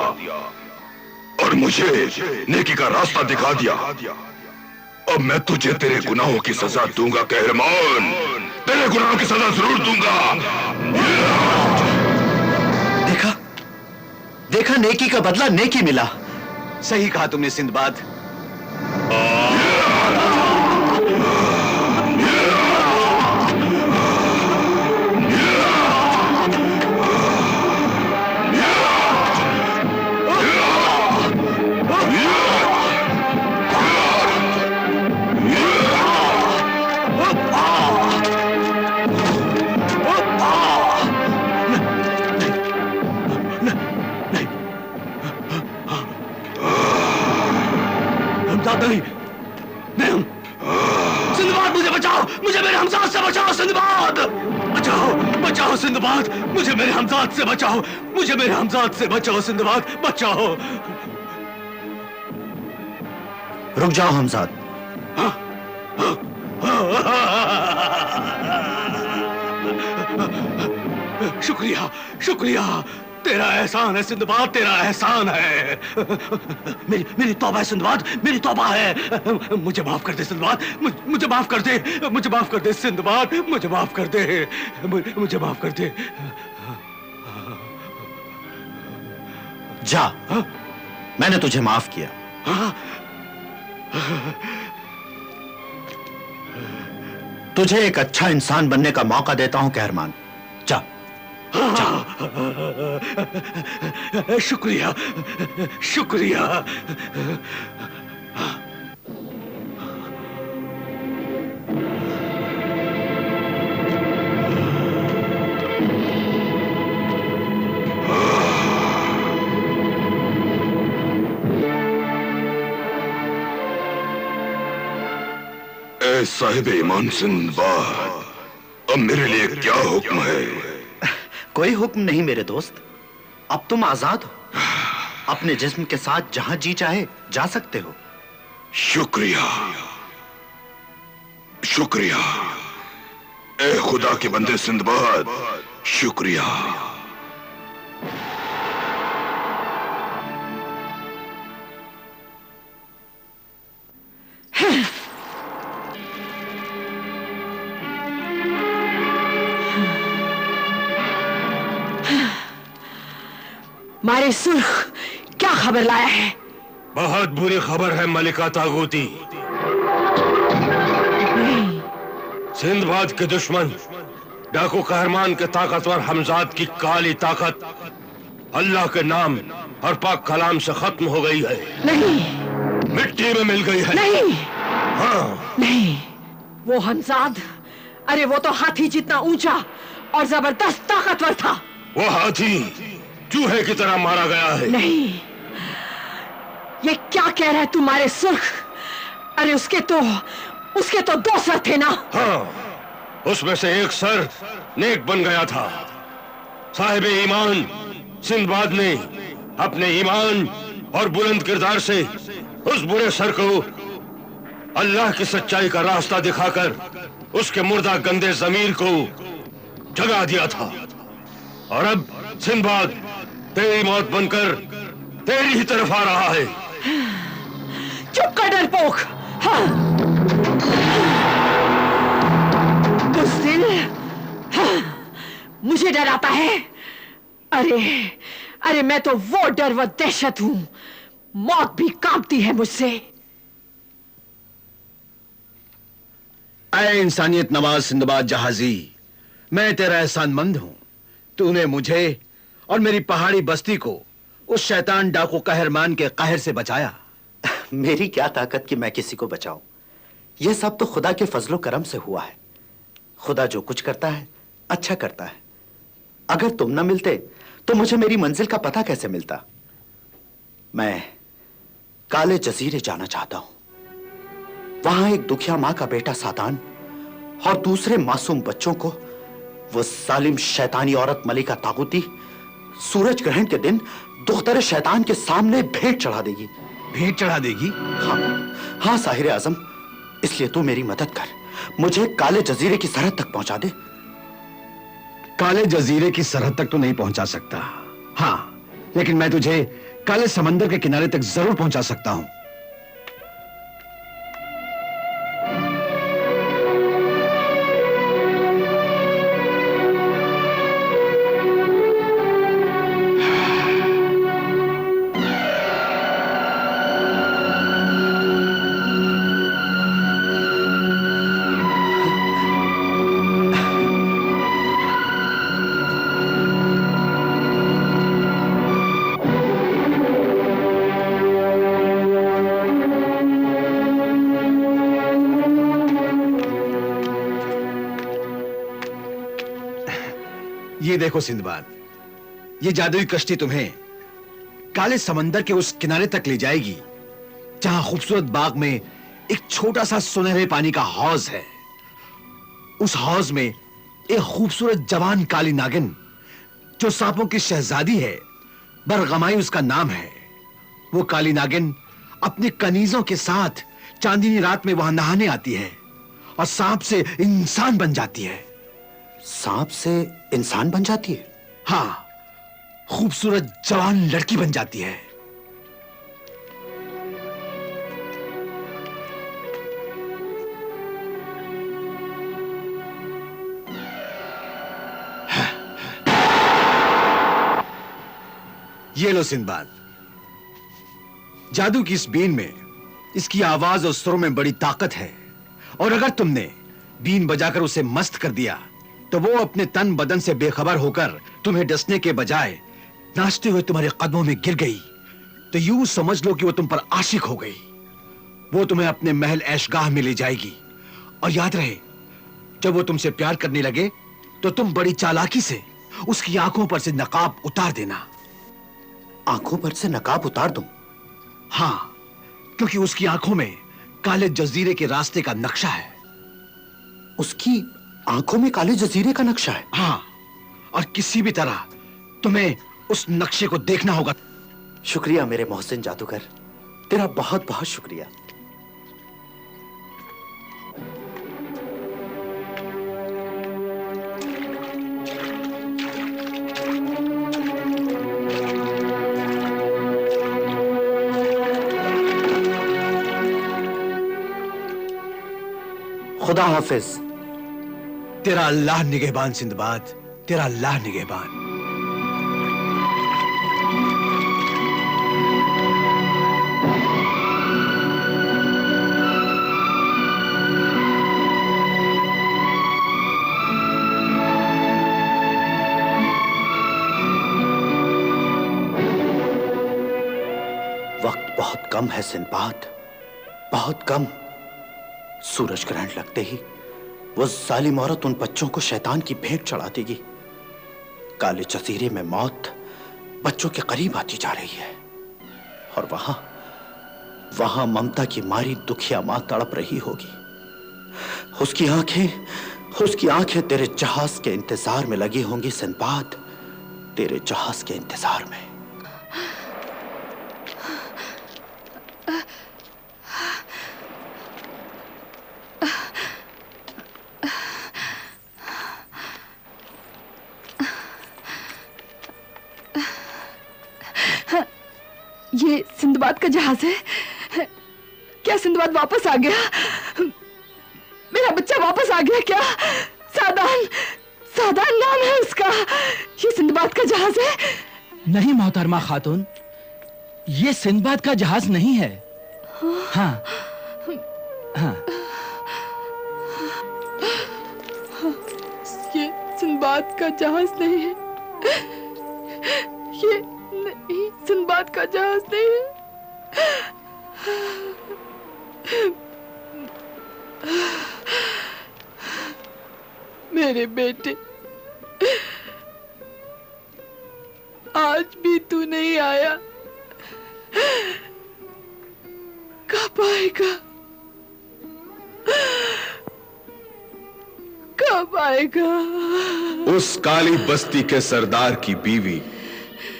मुझे नेकी का रास्ता दिखा दिया। अब मैं तुझे तेरे गुनाहों की सजा दूंगा कहरमान, तेरे गुनाहों की सजा जरूर दूंगा। देखा देखा, नेकी का बदला नेकी मिला। सही कहा तुमने सिंदबाद। नहीं, नहीं, सिंदबाद मुझे बचाओ, मुझे मेरे हमजाद से बचाओ। सिंदबाद बचाओ, बचाओ सिंदबाद, मुझे मेरे हमजाद से बचाओ, मुझे मेरे हमजाद से बचाओ। सिंदबाद बचाओ। रुक जाओ हमजाद। शुक्रिया, शुक्रिया, तेरा एहसान है सिंदबाद, तेरा एहसान है। मेरी तौबा है सिंदबाद, मेरी तौबा है। मुझे माफ कर दे सिंदबाद, मुझे माफ कर दे, मुझे माफ कर दे सिंदबाद, मुझे माफ कर दे, मुझे माफ कर दे। जा, मैंने तुझे माफ किया। तुझे एक अच्छा इंसान बनने का मौका देता हूं कहरमान। जा। शुक्रिया, शुक्रिया। ए साहिब ईमान सिंदबाद, अब मेरे लिए क्या हुक्म है? कोई हुक्म नहीं मेरे दोस्त, अब तुम आजाद हो। अपने जिस्म के साथ जहां जी चाहे जा सकते हो। शुक्रिया, शुक्रिया ए खुदा के बंदे सिंदबाद, शुक्रिया। मारे सुर्ख क्या खबर लाया है? बहुत बुरी खबर है मलिका तागूती। सिंदबाद के दुश्मन डाकू कहरमान के ताकतवर हमजाद की काली ताकत अल्लाह के नाम और पाक कलाम से खत्म हो गई है। नहीं, मिट्टी में मिल गई है। नहीं, हाँ, नहीं, वो हमजाद, अरे वो तो हाथी जितना ऊंचा और जबरदस्त ताकतवर था। वो हाथी चूहे की तरह मारा गया है। नहीं, ये क्या कह रहा है तुम्हारे सुर्ख? अरे उसके तो दो सर थे ना। हाँ, उसमें से एक सर नेक बन गया था। साहिब ईमान सिंदबाद ने अपने ईमान और बुलंद किरदार से उस बुरे सर को अल्लाह की सच्चाई का रास्ता दिखाकर उसके मुर्दा गंदे जमीर को जगा दिया था। और अब सिंदबाद तेरी मौत बनकर तेरी ही तरफ आ रहा है। चुप कर डरपोक। हाँ। बुज़दिल, हाँ, मुझे डराता है। अरे मैं तो वो डर व दहशत हूं, मौत भी कांपती है मुझसे। ऐ इंसानियत नवाज सिंदबाद जहाजी, मैं तेरा एहसानमंद हूं। तूने मुझे और मेरी पहाड़ी बस्ती को उस शैतान डाकू कहरमान के कहर से बचाया। मेरी क्या ताकत कि मैं किसी को बचाऊं? यह सब तो खुदा के फजलो करम से हुआ है। खुदा जो कुछ करता है अच्छा करता है। अगर तुम ना मिलते तो मुझे मेरी मंजिल का पता कैसे मिलता? मैं काले जजीरे जाना चाहता हूं। वहां एक दुखिया मां का बेटा सातान और दूसरे मासूम बच्चों को वो जालिम शैतानी औरत मलिका तागूती सूरज ग्रहण के दिन दुख्तर शैतान के सामने भेंट चढ़ा देगी। भेंट चढ़ा देगी? हाँ साहिर आजम, इसलिए तू मेरी मदद कर, मुझे काले जजीरे की सरहद तक पहुंचा दे। काले जजीरे की सरहद तक तो नहीं पहुंचा सकता, हाँ, लेकिन मैं तुझे काले समंदर के किनारे तक जरूर पहुंचा सकता हूं। ये देखो सिंदबाद, ये जादुई कश्ती तुम्हें काले समंदर के उस किनारे तक ले जाएगी जहां खूबसूरत बाग में एक छोटा सा सुनहरे पानी का हौज है। उस हौज में एक खूबसूरत जवान काली नागिन जो सांपों की शहजादी है, बरगमाई उसका नाम है। वो काली नागिन अपने कनीजों के साथ चांदनी रात में वहां नहाने आती है और सांप से इंसान बन जाती है। सांप से इंसान बन जाती है? हाँ, खूबसूरत जवान लड़की बन जाती है। ये लो सिंदबाद, जादू की इस बीन में, इसकी आवाज और सुरों में बड़ी ताकत है, और अगर तुमने बीन बजाकर उसे मस्त कर दिया तो वो अपने तन बदन से बेखबर होकर तुम्हें डसने के बजाय नाचते हुए तुम्हारे कदमों में गिर गई तो यूं समझ लो कि वो तुम पर आशिक हो गई। वो तुम्हें अपने महल ऐशगाह में ले जाएगी, और याद रहे, जब वो तुमसे प्यार करने लगे तो तुम बड़ी चालाकी से उसकी आंखों पर से नकाब उतार देना। आंखों पर से नकाब उतार दूं? हाँ, क्योंकि उसकी आंखों में काले जजीरे के रास्ते का नक्शा है। उसकी आंखों में काले जजीरे का नक्शा है? हाँ, और किसी भी तरह तुम्हें उस नक्शे को देखना होगा। शुक्रिया मेरे मोहसिन जादूगर, तेरा बहुत बहुत शुक्रिया। खुदा हाफिज। तेरा अल्लाह निगहबान सिंदबाद, तेरा अल्लाह निगहबान। वक्त बहुत कम है सिंदबाद, बहुत कम। सूरज ग्रहण लगते ही वो जालिम औरत उन बच्चों को शैतान की भेंट चढ़ा देगी। काले जजीरे में मौत बच्चों के करीब आती जा रही है, और वहां ममता की मारी दुखिया मां तड़प रही होगी। उसकी आंखें तेरे जहाज के इंतजार में लगी होंगी सिंदबाद, तेरे जहाज के इंतजार में। ये सिंदबाद का जहाज है क्या? सिंदबाद वापस आ गया? मेरा बच्चा वापस आ गया क्या? सादान नाम है उसका। ये सिंदबाद का जहाज है? नहीं मोहतरमा खातून, ये सिंदबाद का जहाज नहीं है। हाँ हाँ, ये सिंदबाद का जहाज नहीं है। ये नहीं, सिंदबाद का जहाज नहीं है। मेरे बेटे, आज भी तू नहीं आया। कब आएगा? कब आएगा? उस काली बस्ती के सरदार की बीवी,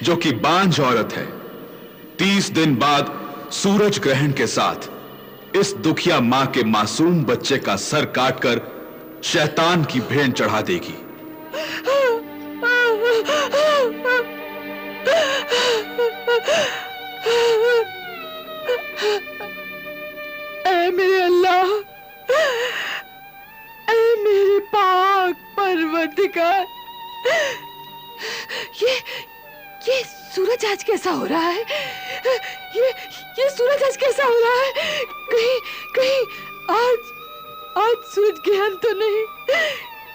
जो कि बांझ औरत है, 30 दिन बाद सूरज ग्रहण के साथ इस दुखिया मां के मासूम बच्चे का सर काटकर शैतान की भेंट चढ़ा देगी। बेकार। ये सूरज आज कैसा हो रहा है? ये सूरज आज कैसा हो रहा है? कहीं आज सूरज ग्रहण तो नहीं?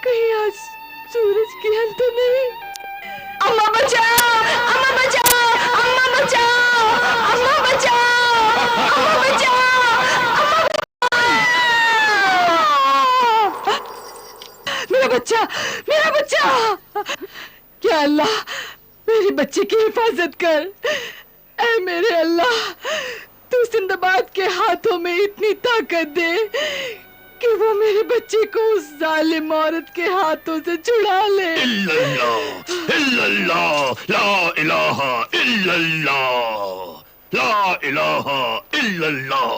कहीं आज सूरज ग्रहण तो नहीं? अम्मा बचाओ! अम्मा बचाओ! अम्मा बचाओ! अम्मा बचाओ! अम्मा बचाओ! मेरा बच्चा! मेरा बच्चा! क्या अल्लाह मेरे बच्चे की हिफाजत कर। ऐ मेरे अल्लाह, तू सिंदबाद के हाथों में इतनी ताकत दे कि वो मेरे बच्चे को उस जालिम औरत के हाथों से छुड़ा ले। इल्लल्लाह, इल्लल्लाह, ला इलाहा इल्लल्लाह, ला इलाहा इल्लल्लाह,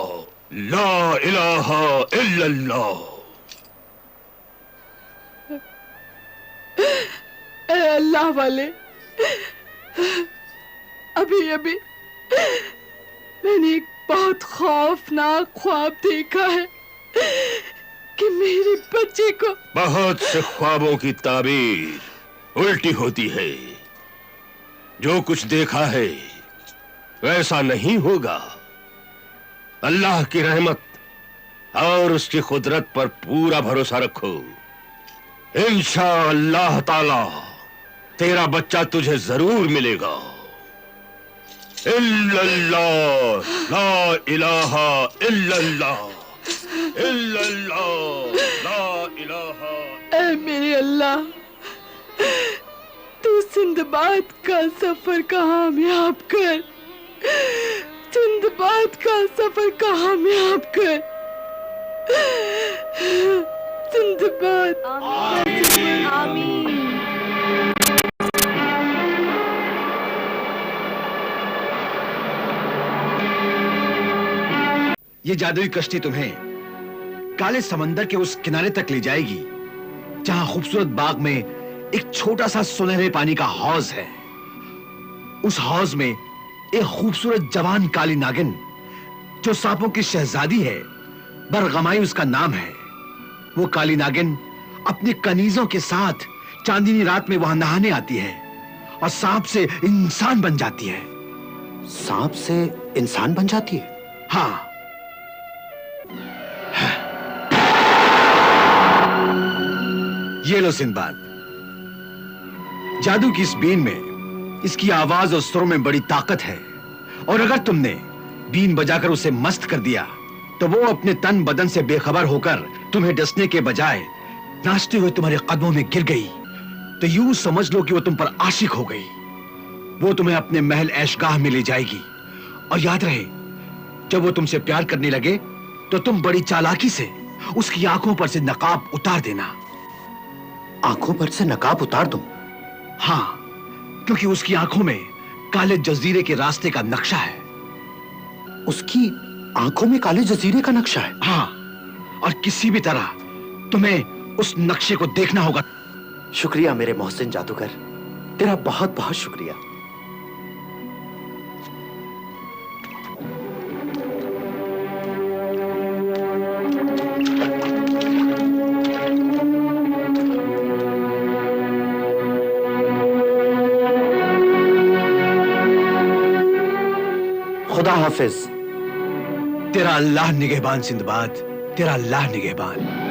ला इलाहा इल्लल्लाह। ऐ अल्लाह वाले, अभी मैंने एक बहुत खौफनाक ख्वाब देखा है कि मेरे बच्चे को। बहुत से ख्वाबों की ताबीर उल्टी होती है। जो कुछ देखा है वैसा नहीं होगा। अल्लाह की रहमत और उसकी कुदरत पर पूरा भरोसा रखो। इंशाअल्लाह ताला तेरा बच्चा तुझे जरूर मिलेगा। इल्लल्लाह, ला इलाहा इल्लल्लाह, इल्लल्लाह, ला इलाहा। ऐ मेरे अल्लाह, तू सिंदबाद का सफर कामयाब कर। सिंदबाद का सफर कामयाब कर। सिंदबाद। आमीन। ये जादुई कश्ती तुम्हें काले समंदर के उस किनारे तक ले जाएगी जहां खूबसूरत बाग में एक छोटा सा सुनहरे पानी का हौज है। उस हौज में एक खूबसूरत जवान काली नागिन जो सांपों की शहजादी है, बरगमाई उसका नाम है। वो काली नागिन अपने कनीजों के साथ चांदनी रात में वहां नहाने आती है और सांप से इंसान बन जाती है। सांप से इंसान बन जाती है? हाँ। ये लो सिंदबाद, जादू की इस बीन में, इसकी आवाज और सुरों में बड़ी ताकत है और अगर तुमने बीन बजाकर उसे मस्त कर दिया तो वो अपने तन बदन से बेखबर होकर तुम्हें डसने के बजाय नाचते हुए तुम्हारे कदमों में गिर गई तो यूं समझ लो कि वो तुम पर आशिक हो गई। वो तुम्हें अपने महल ऐशगाह में ले जाएगी और याद रहे, जब वो तुमसे प्यार करने लगे तो तुम बड़ी चालाकी से उसकी आंखों पर से नकाब उतार देना। आंखों पर से नकाब उतार दूं? हाँ, क्योंकि उसकी आंखों में काले जजीरे के रास्ते का नक्शा है। उसकी आंखों में काले जजीरे का नक्शा है? हाँ, और किसी भी तरह तुम्हें उस नक्शे को देखना होगा। शुक्रिया मेरे मोहसिन जादूगर, तेरा बहुत बहुत शुक्रिया। खुदा हाफिज। तेरा अल्लाह निगहबान सिंदबाद, तेरा अल्लाह निगहबान।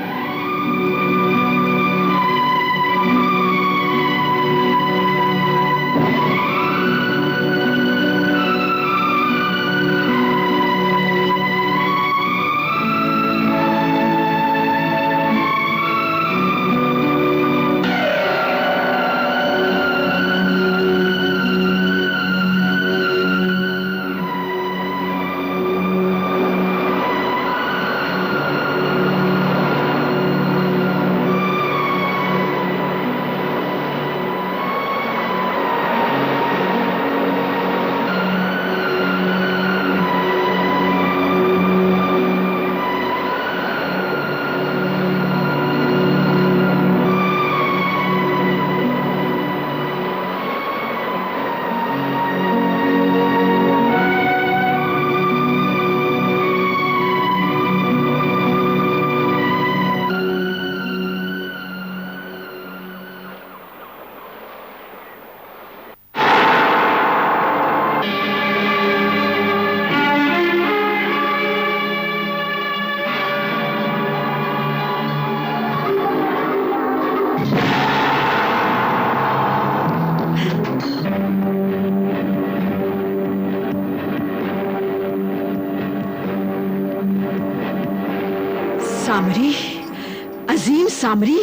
सामरी, अजीम सामरी,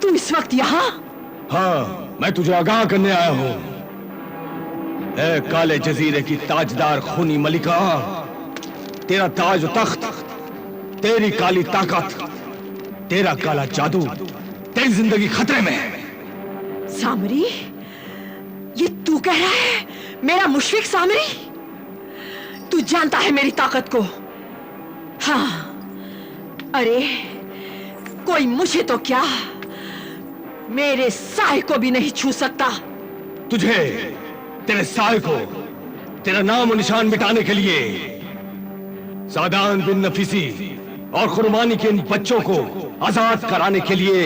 तू इस वक्त यहाँ? हाँ, मैं तुझे आगाह करने आया हूं। ए काले जजीरे की ताजदार खूनी मलिका, तेरा ताज और तख्त, तेरी काली ताकत, तेरा काला जादू, तेरी जिंदगी खतरे में है। सामरी, ये तू कह रहा है? मेरा मुशफिक सामरी? तू जानता है मेरी ताकत को? हाँ, अरे कोई मुझे तो क्या, मेरे साए को भी नहीं छू सकता। तुझे, तेरे साए को, तेरा नाम और निशान मिटाने के लिए सादान बिन नफीसी और कुर्बानी के इन बच्चों को आजाद कराने के लिए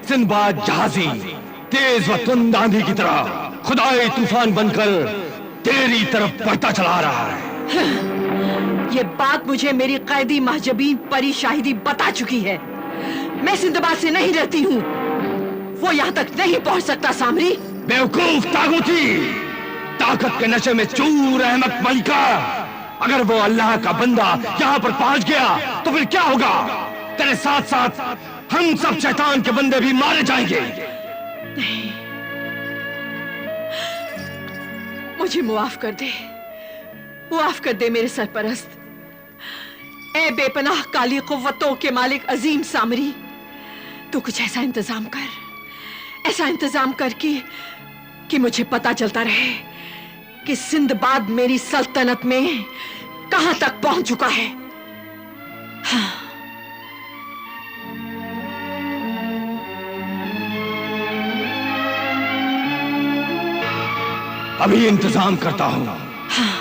सिंदबाद जहाजी तेज व तुंद आंधी की तरह खुदाई तूफान बनकर तेरी तरफ बढ़ता चला रहा है। ये बात मुझे मेरी कैदी महजबीन परी शाहिदी बता चुकी है। मैं सिंदबाद से नहीं रहती हूँ, वो यहाँ तक नहीं पहुँच सकता। सामरी, बेवकूफ तागुती, ताकत के नशे में चूर अहमक मलिका, अगर वो अल्लाह का बंदा यहाँ पर पहुँच गया तो फिर क्या होगा? तेरे साथ साथ हम सब शैतान के बंदे भी मारे जाएंगे। नहीं, मुझे मुआफ कर दे, मुआफ कर दे मेरे सरपरस्त। ए बेपनाह काली कुव्वतों के मालिक अजीम सामरी, तू कुछ ऐसा इंतजाम कर, ऐसा इंतजाम कर कि मुझे पता चलता रहे कि सिंदबाद मेरी सल्तनत में कहां तक पहुंच चुका है। हाँ। अभी इंतजाम करता हूं। हाँ।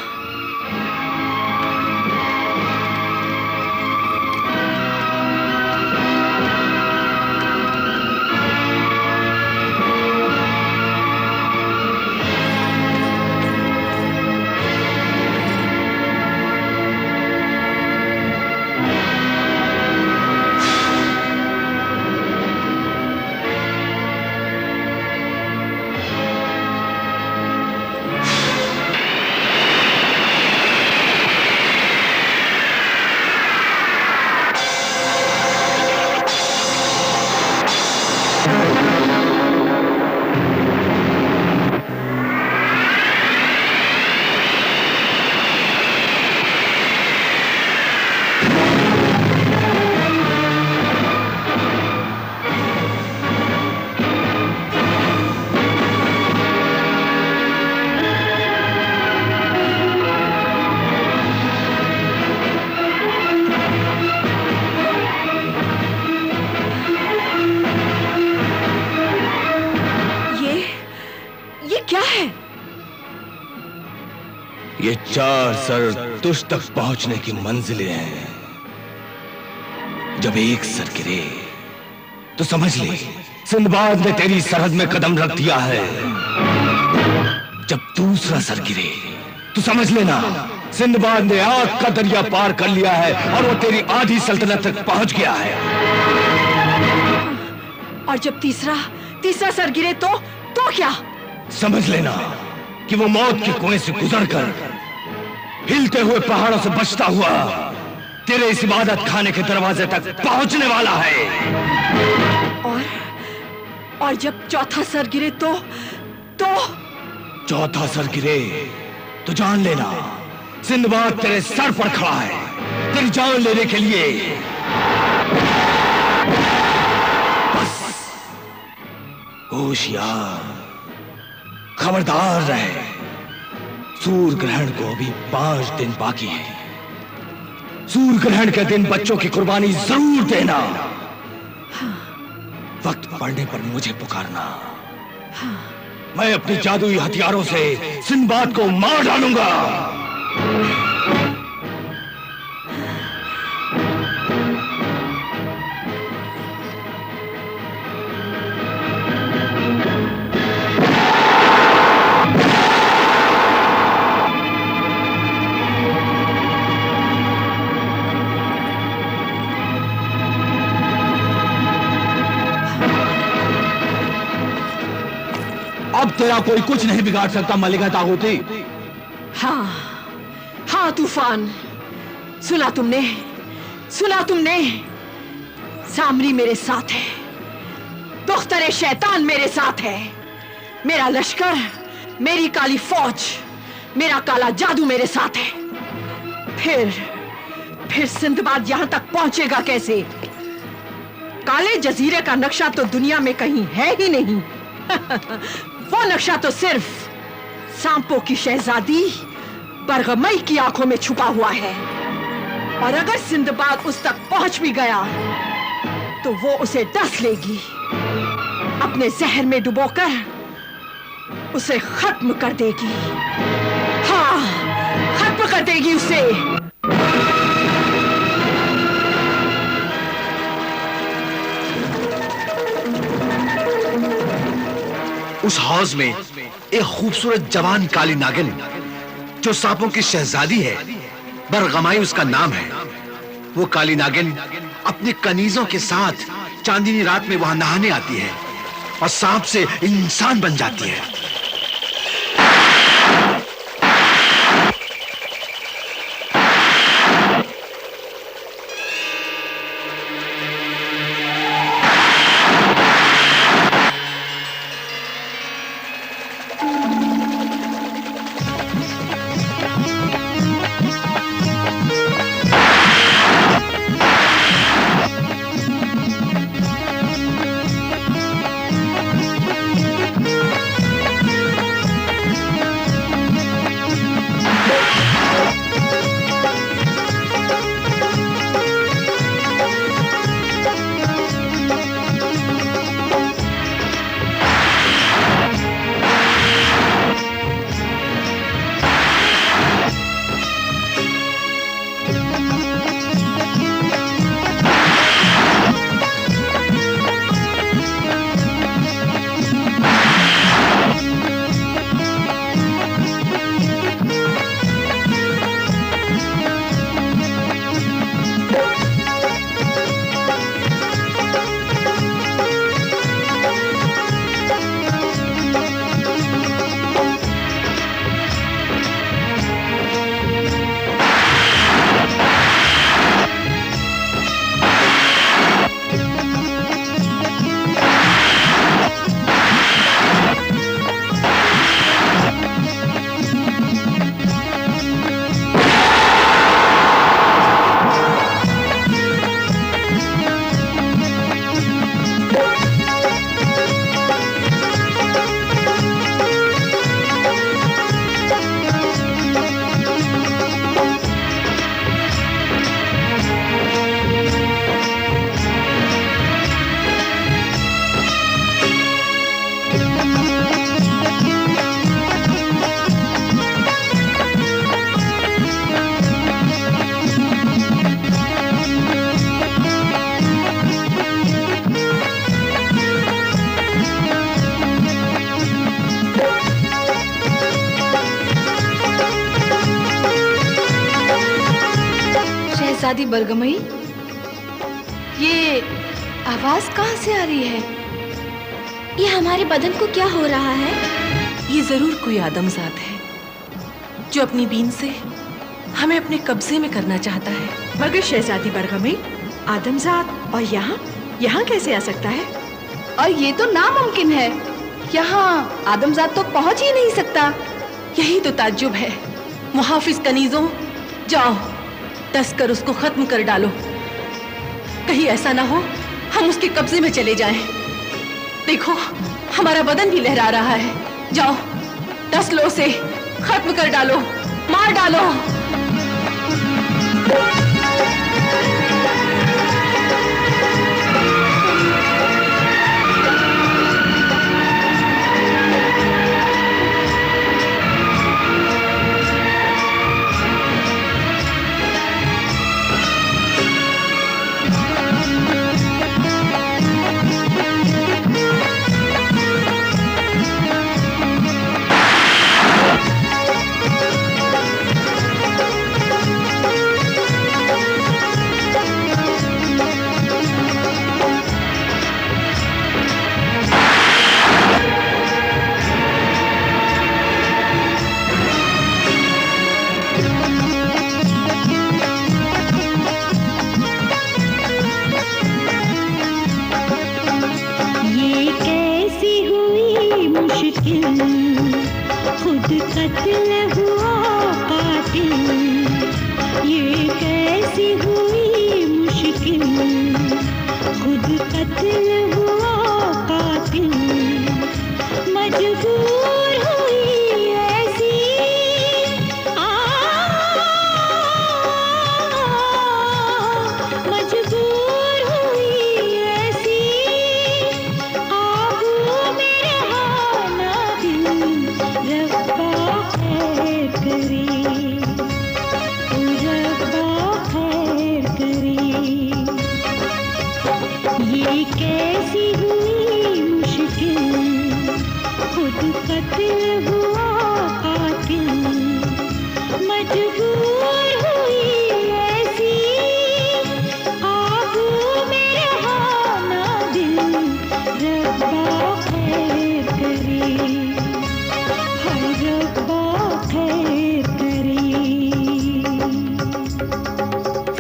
ये चार सर तुझ तक पहुंचने की मंजिलें हैं। जब एक सर गिरे तो समझ ले सिंदबाद ने तेरी सरहद में कदम रख दिया है। जब दूसरा सर गिरे तो समझ लेना सिंदबाद ने आग का दरिया पार कर लिया है और वो तेरी आधी सल्तनत तक पहुंच गया है। और जब तीसरा सर गिरे तो क्या? समझ लेना कि वो मौत के कुएं से गुजरकर हिलते हुए पहाड़ों से बचता हुआ तेरे इस इबादत खाने के दरवाजे तक पहुंचने वाला है। और जब चौथा सर गिरे तो चौथा सर गिरे तो जान लेना सिंदबाद तेरे सर पर खड़ा है तेरी जान लेने के लिए। बस होशियार, खबरदार रहे। सूर्य ग्रहण को अभी 5 दिन बाकी है। सूर्य ग्रहण के दिन बच्चों की कुर्बानी जरूर देना। वक्त पड़ने पर मुझे पुकारना। मैं अपनी जादुई हथियारों से सिंदबाद को मार डालूंगा। अब तेरा कोई कुछ नहीं बिगाड़ सकता मलिका तागूती। हाँ तूफान, सुना तुमने सामरी मेरे साथ है, दुख्तर शैतान मेरे साथ है, मेरा लश्कर, मेरी काली फौज, मेरा काला जादू मेरे साथ है। फिर सिंदबाद यहां तक पहुंचेगा कैसे? काले जजीरे का नक्शा तो दुनिया में कहीं है ही नहीं। वो नक्शा तो सिर्फ सांपों की शहजादी बरगमई की आंखों में छुपा हुआ है, और अगर सिंदबाद उस तक पहुंच भी गया तो वो उसे डस लेगी, अपने जहर में डुबोकर उसे खत्म कर देगी। हाँ, खत्म कर देगी उसे। उस हौज में एक खूबसूरत जवान काली नागिन जो सांपों की शहजादी है, बरगमाई उसका नाम है। वो काली नागिन अपने कनीजों के साथ चांदनी रात में वहां नहाने आती है और सांप से इंसान बन जाती है। शहजादी बरगमई, ये आवाज कहाँ से आ रही है? ये हमारे बदन को क्या हो रहा है? ये जरूर कोई आदमजात है जो अपनी बीन से हमें अपने कब्जे में करना चाहता है। मगर शहजादी बरगमई, आदमजात और यहाँ कैसे आ सकता है? और ये तो नामुमकिन है, यहाँ आदमजात तो पहुंच ही नहीं सकता। यही तो ताज्जुब है। मुहाफिज कनीजों, जाओ डस कर उसको खत्म कर डालो। कहीं ऐसा ना हो हम उसके कब्जे में चले जाएं। देखो हमारा बदन भी लहरा रहा है। जाओ डस लो उसे, खत्म कर डालो, मार डालो। मुश्किल, खुद कत्ल हुआ कातिल, ये कैसी हुई मुश्किल, खुद कत्ल हुआ कातिल, मजबूर हुई ऐसी मजबूर हुई ऐसी आबू में रहाना दिल, रब्बा खैर करे, रब्बा खैर करे, ये कैसी हुई मुश्किल, खुद कत्ल हुआ कातिल, मजबूर हुई ऐसी आबू में रहाना दिल, रब्बा खैर करे, हाय रब्बा खैर करे।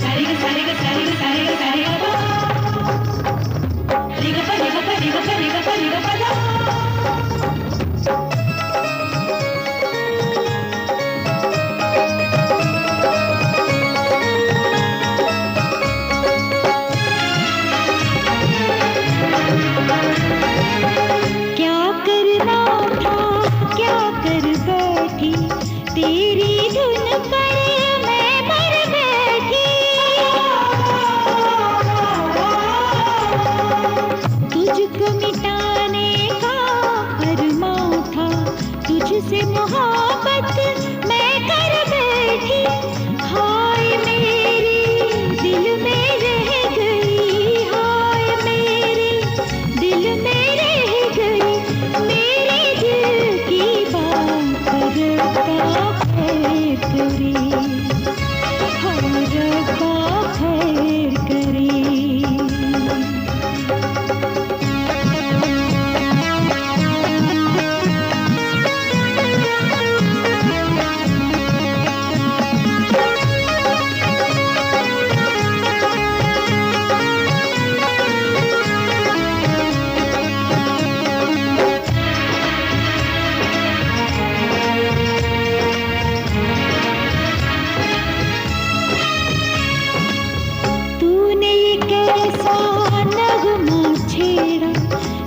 सारे सारे सारे सारे सारे रे ग प रे ग प रे ग प रे ग प रे ग प दा। क्या करना था, क्या कर बैठी, तेरी धुन पर मैं मर बैठी, तुझको मिटाने का अरमां था, तुझसे मोहब्बत मैं कर बैठी, हाय मेरे दिल में रह गई, हाय मेरे दिल में रह गई, मेरे दिल की बात रब्बा खैर करे, हाँ रब्बा खैर करे। तूने ये कैसा नगमा छेड़ा,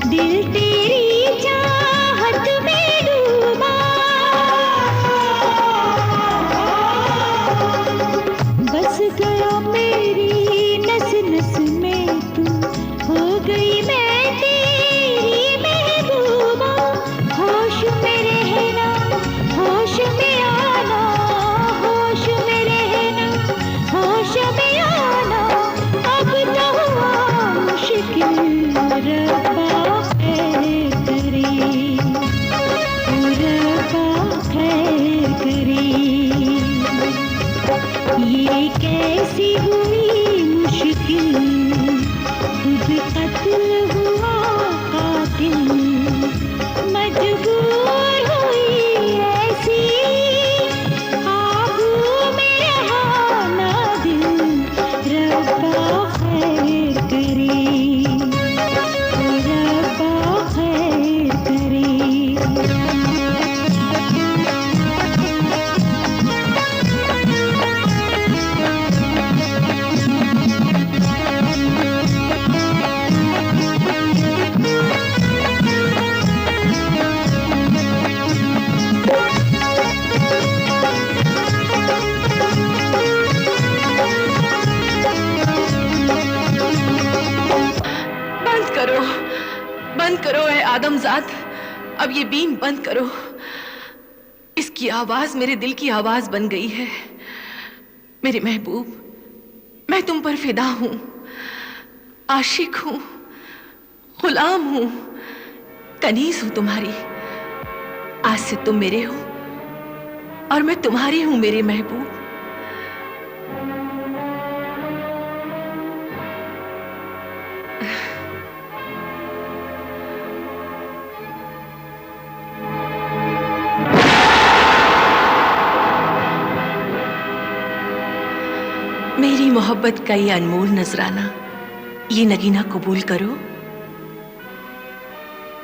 दिल तेरी चाहत में डूबा, बस गया मेरी नस नस में तू, हो गई मैं तेरी महबूबा, होश में रहना, होश में आना, होश में रहना, होश में आना, अब तो हुआ मुश्किल, रब्बा खैर करे, रब्बा खैर करे, ये कैसी हुई मुश्किल, खुद कत्ल हुआ कातिल, मजबूर हुई ऐसी आबू में रहाना दिल, रब्बा खैर करे, रब्बा खैर करे। बंद करो, बंद करो ए आदमजाद, अब ये बीन बंद करो। इसकी आवाज मेरे दिल की आवाज बन गई है। मेरे महबूब, मैं तुम पर फिदा हूं, आशिक हूं, गुलाम हूं, कनीज हूं तुम्हारी। आज से तुम मेरे हो और मैं तुम्हारी हूं मेरे महबूब। मेरी मोहब्बत का ये अनमोल नजराना, ये नगीना कबूल करो।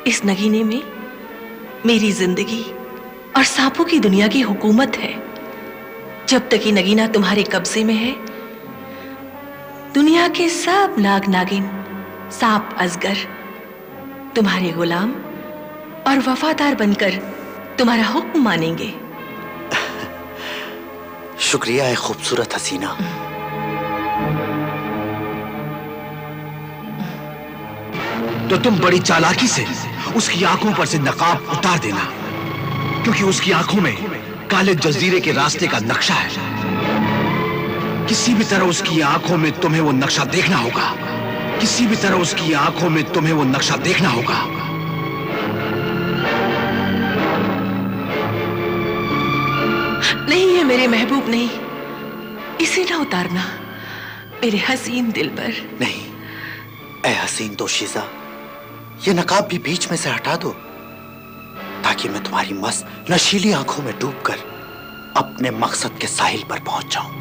इस नगीने में मेरी जिंदगी और सांपों की दुनिया की हुकूमत है। जब तक ये नगीना तुम्हारे कब्जे में है, दुनिया के सब नाग नागिन, सांप अजगर तुम्हारे गुलाम और वफादार बनकर तुम्हारा हुक्म मानेंगे। शुक्रिया है खूबसूरत हसीना। तो तुम बड़ी चालाकी से उसकी आंखों पर से नकाब उतार देना, क्योंकि उसकी आंखों में काले जजीरे के रास्ते का नक्शा है। किसी भी तरह उसकी आंखों में तुम्हें वो नक्शा देखना होगा। किसी भी तरह उसकी आंखों में तुम्हें वो नक्शा देखना होगा। नहीं है मेरे महबूब, नहीं, इसे ना उतारना मेरे हसीन दिल पर। नहीं ए हसीन दोशीज़ा, ये नकाब भी बीच में से हटा दो, ताकि मैं तुम्हारी मस्त नशीली आंखों में डूबकर अपने मकसद के साहिल पर पहुंच जाऊं।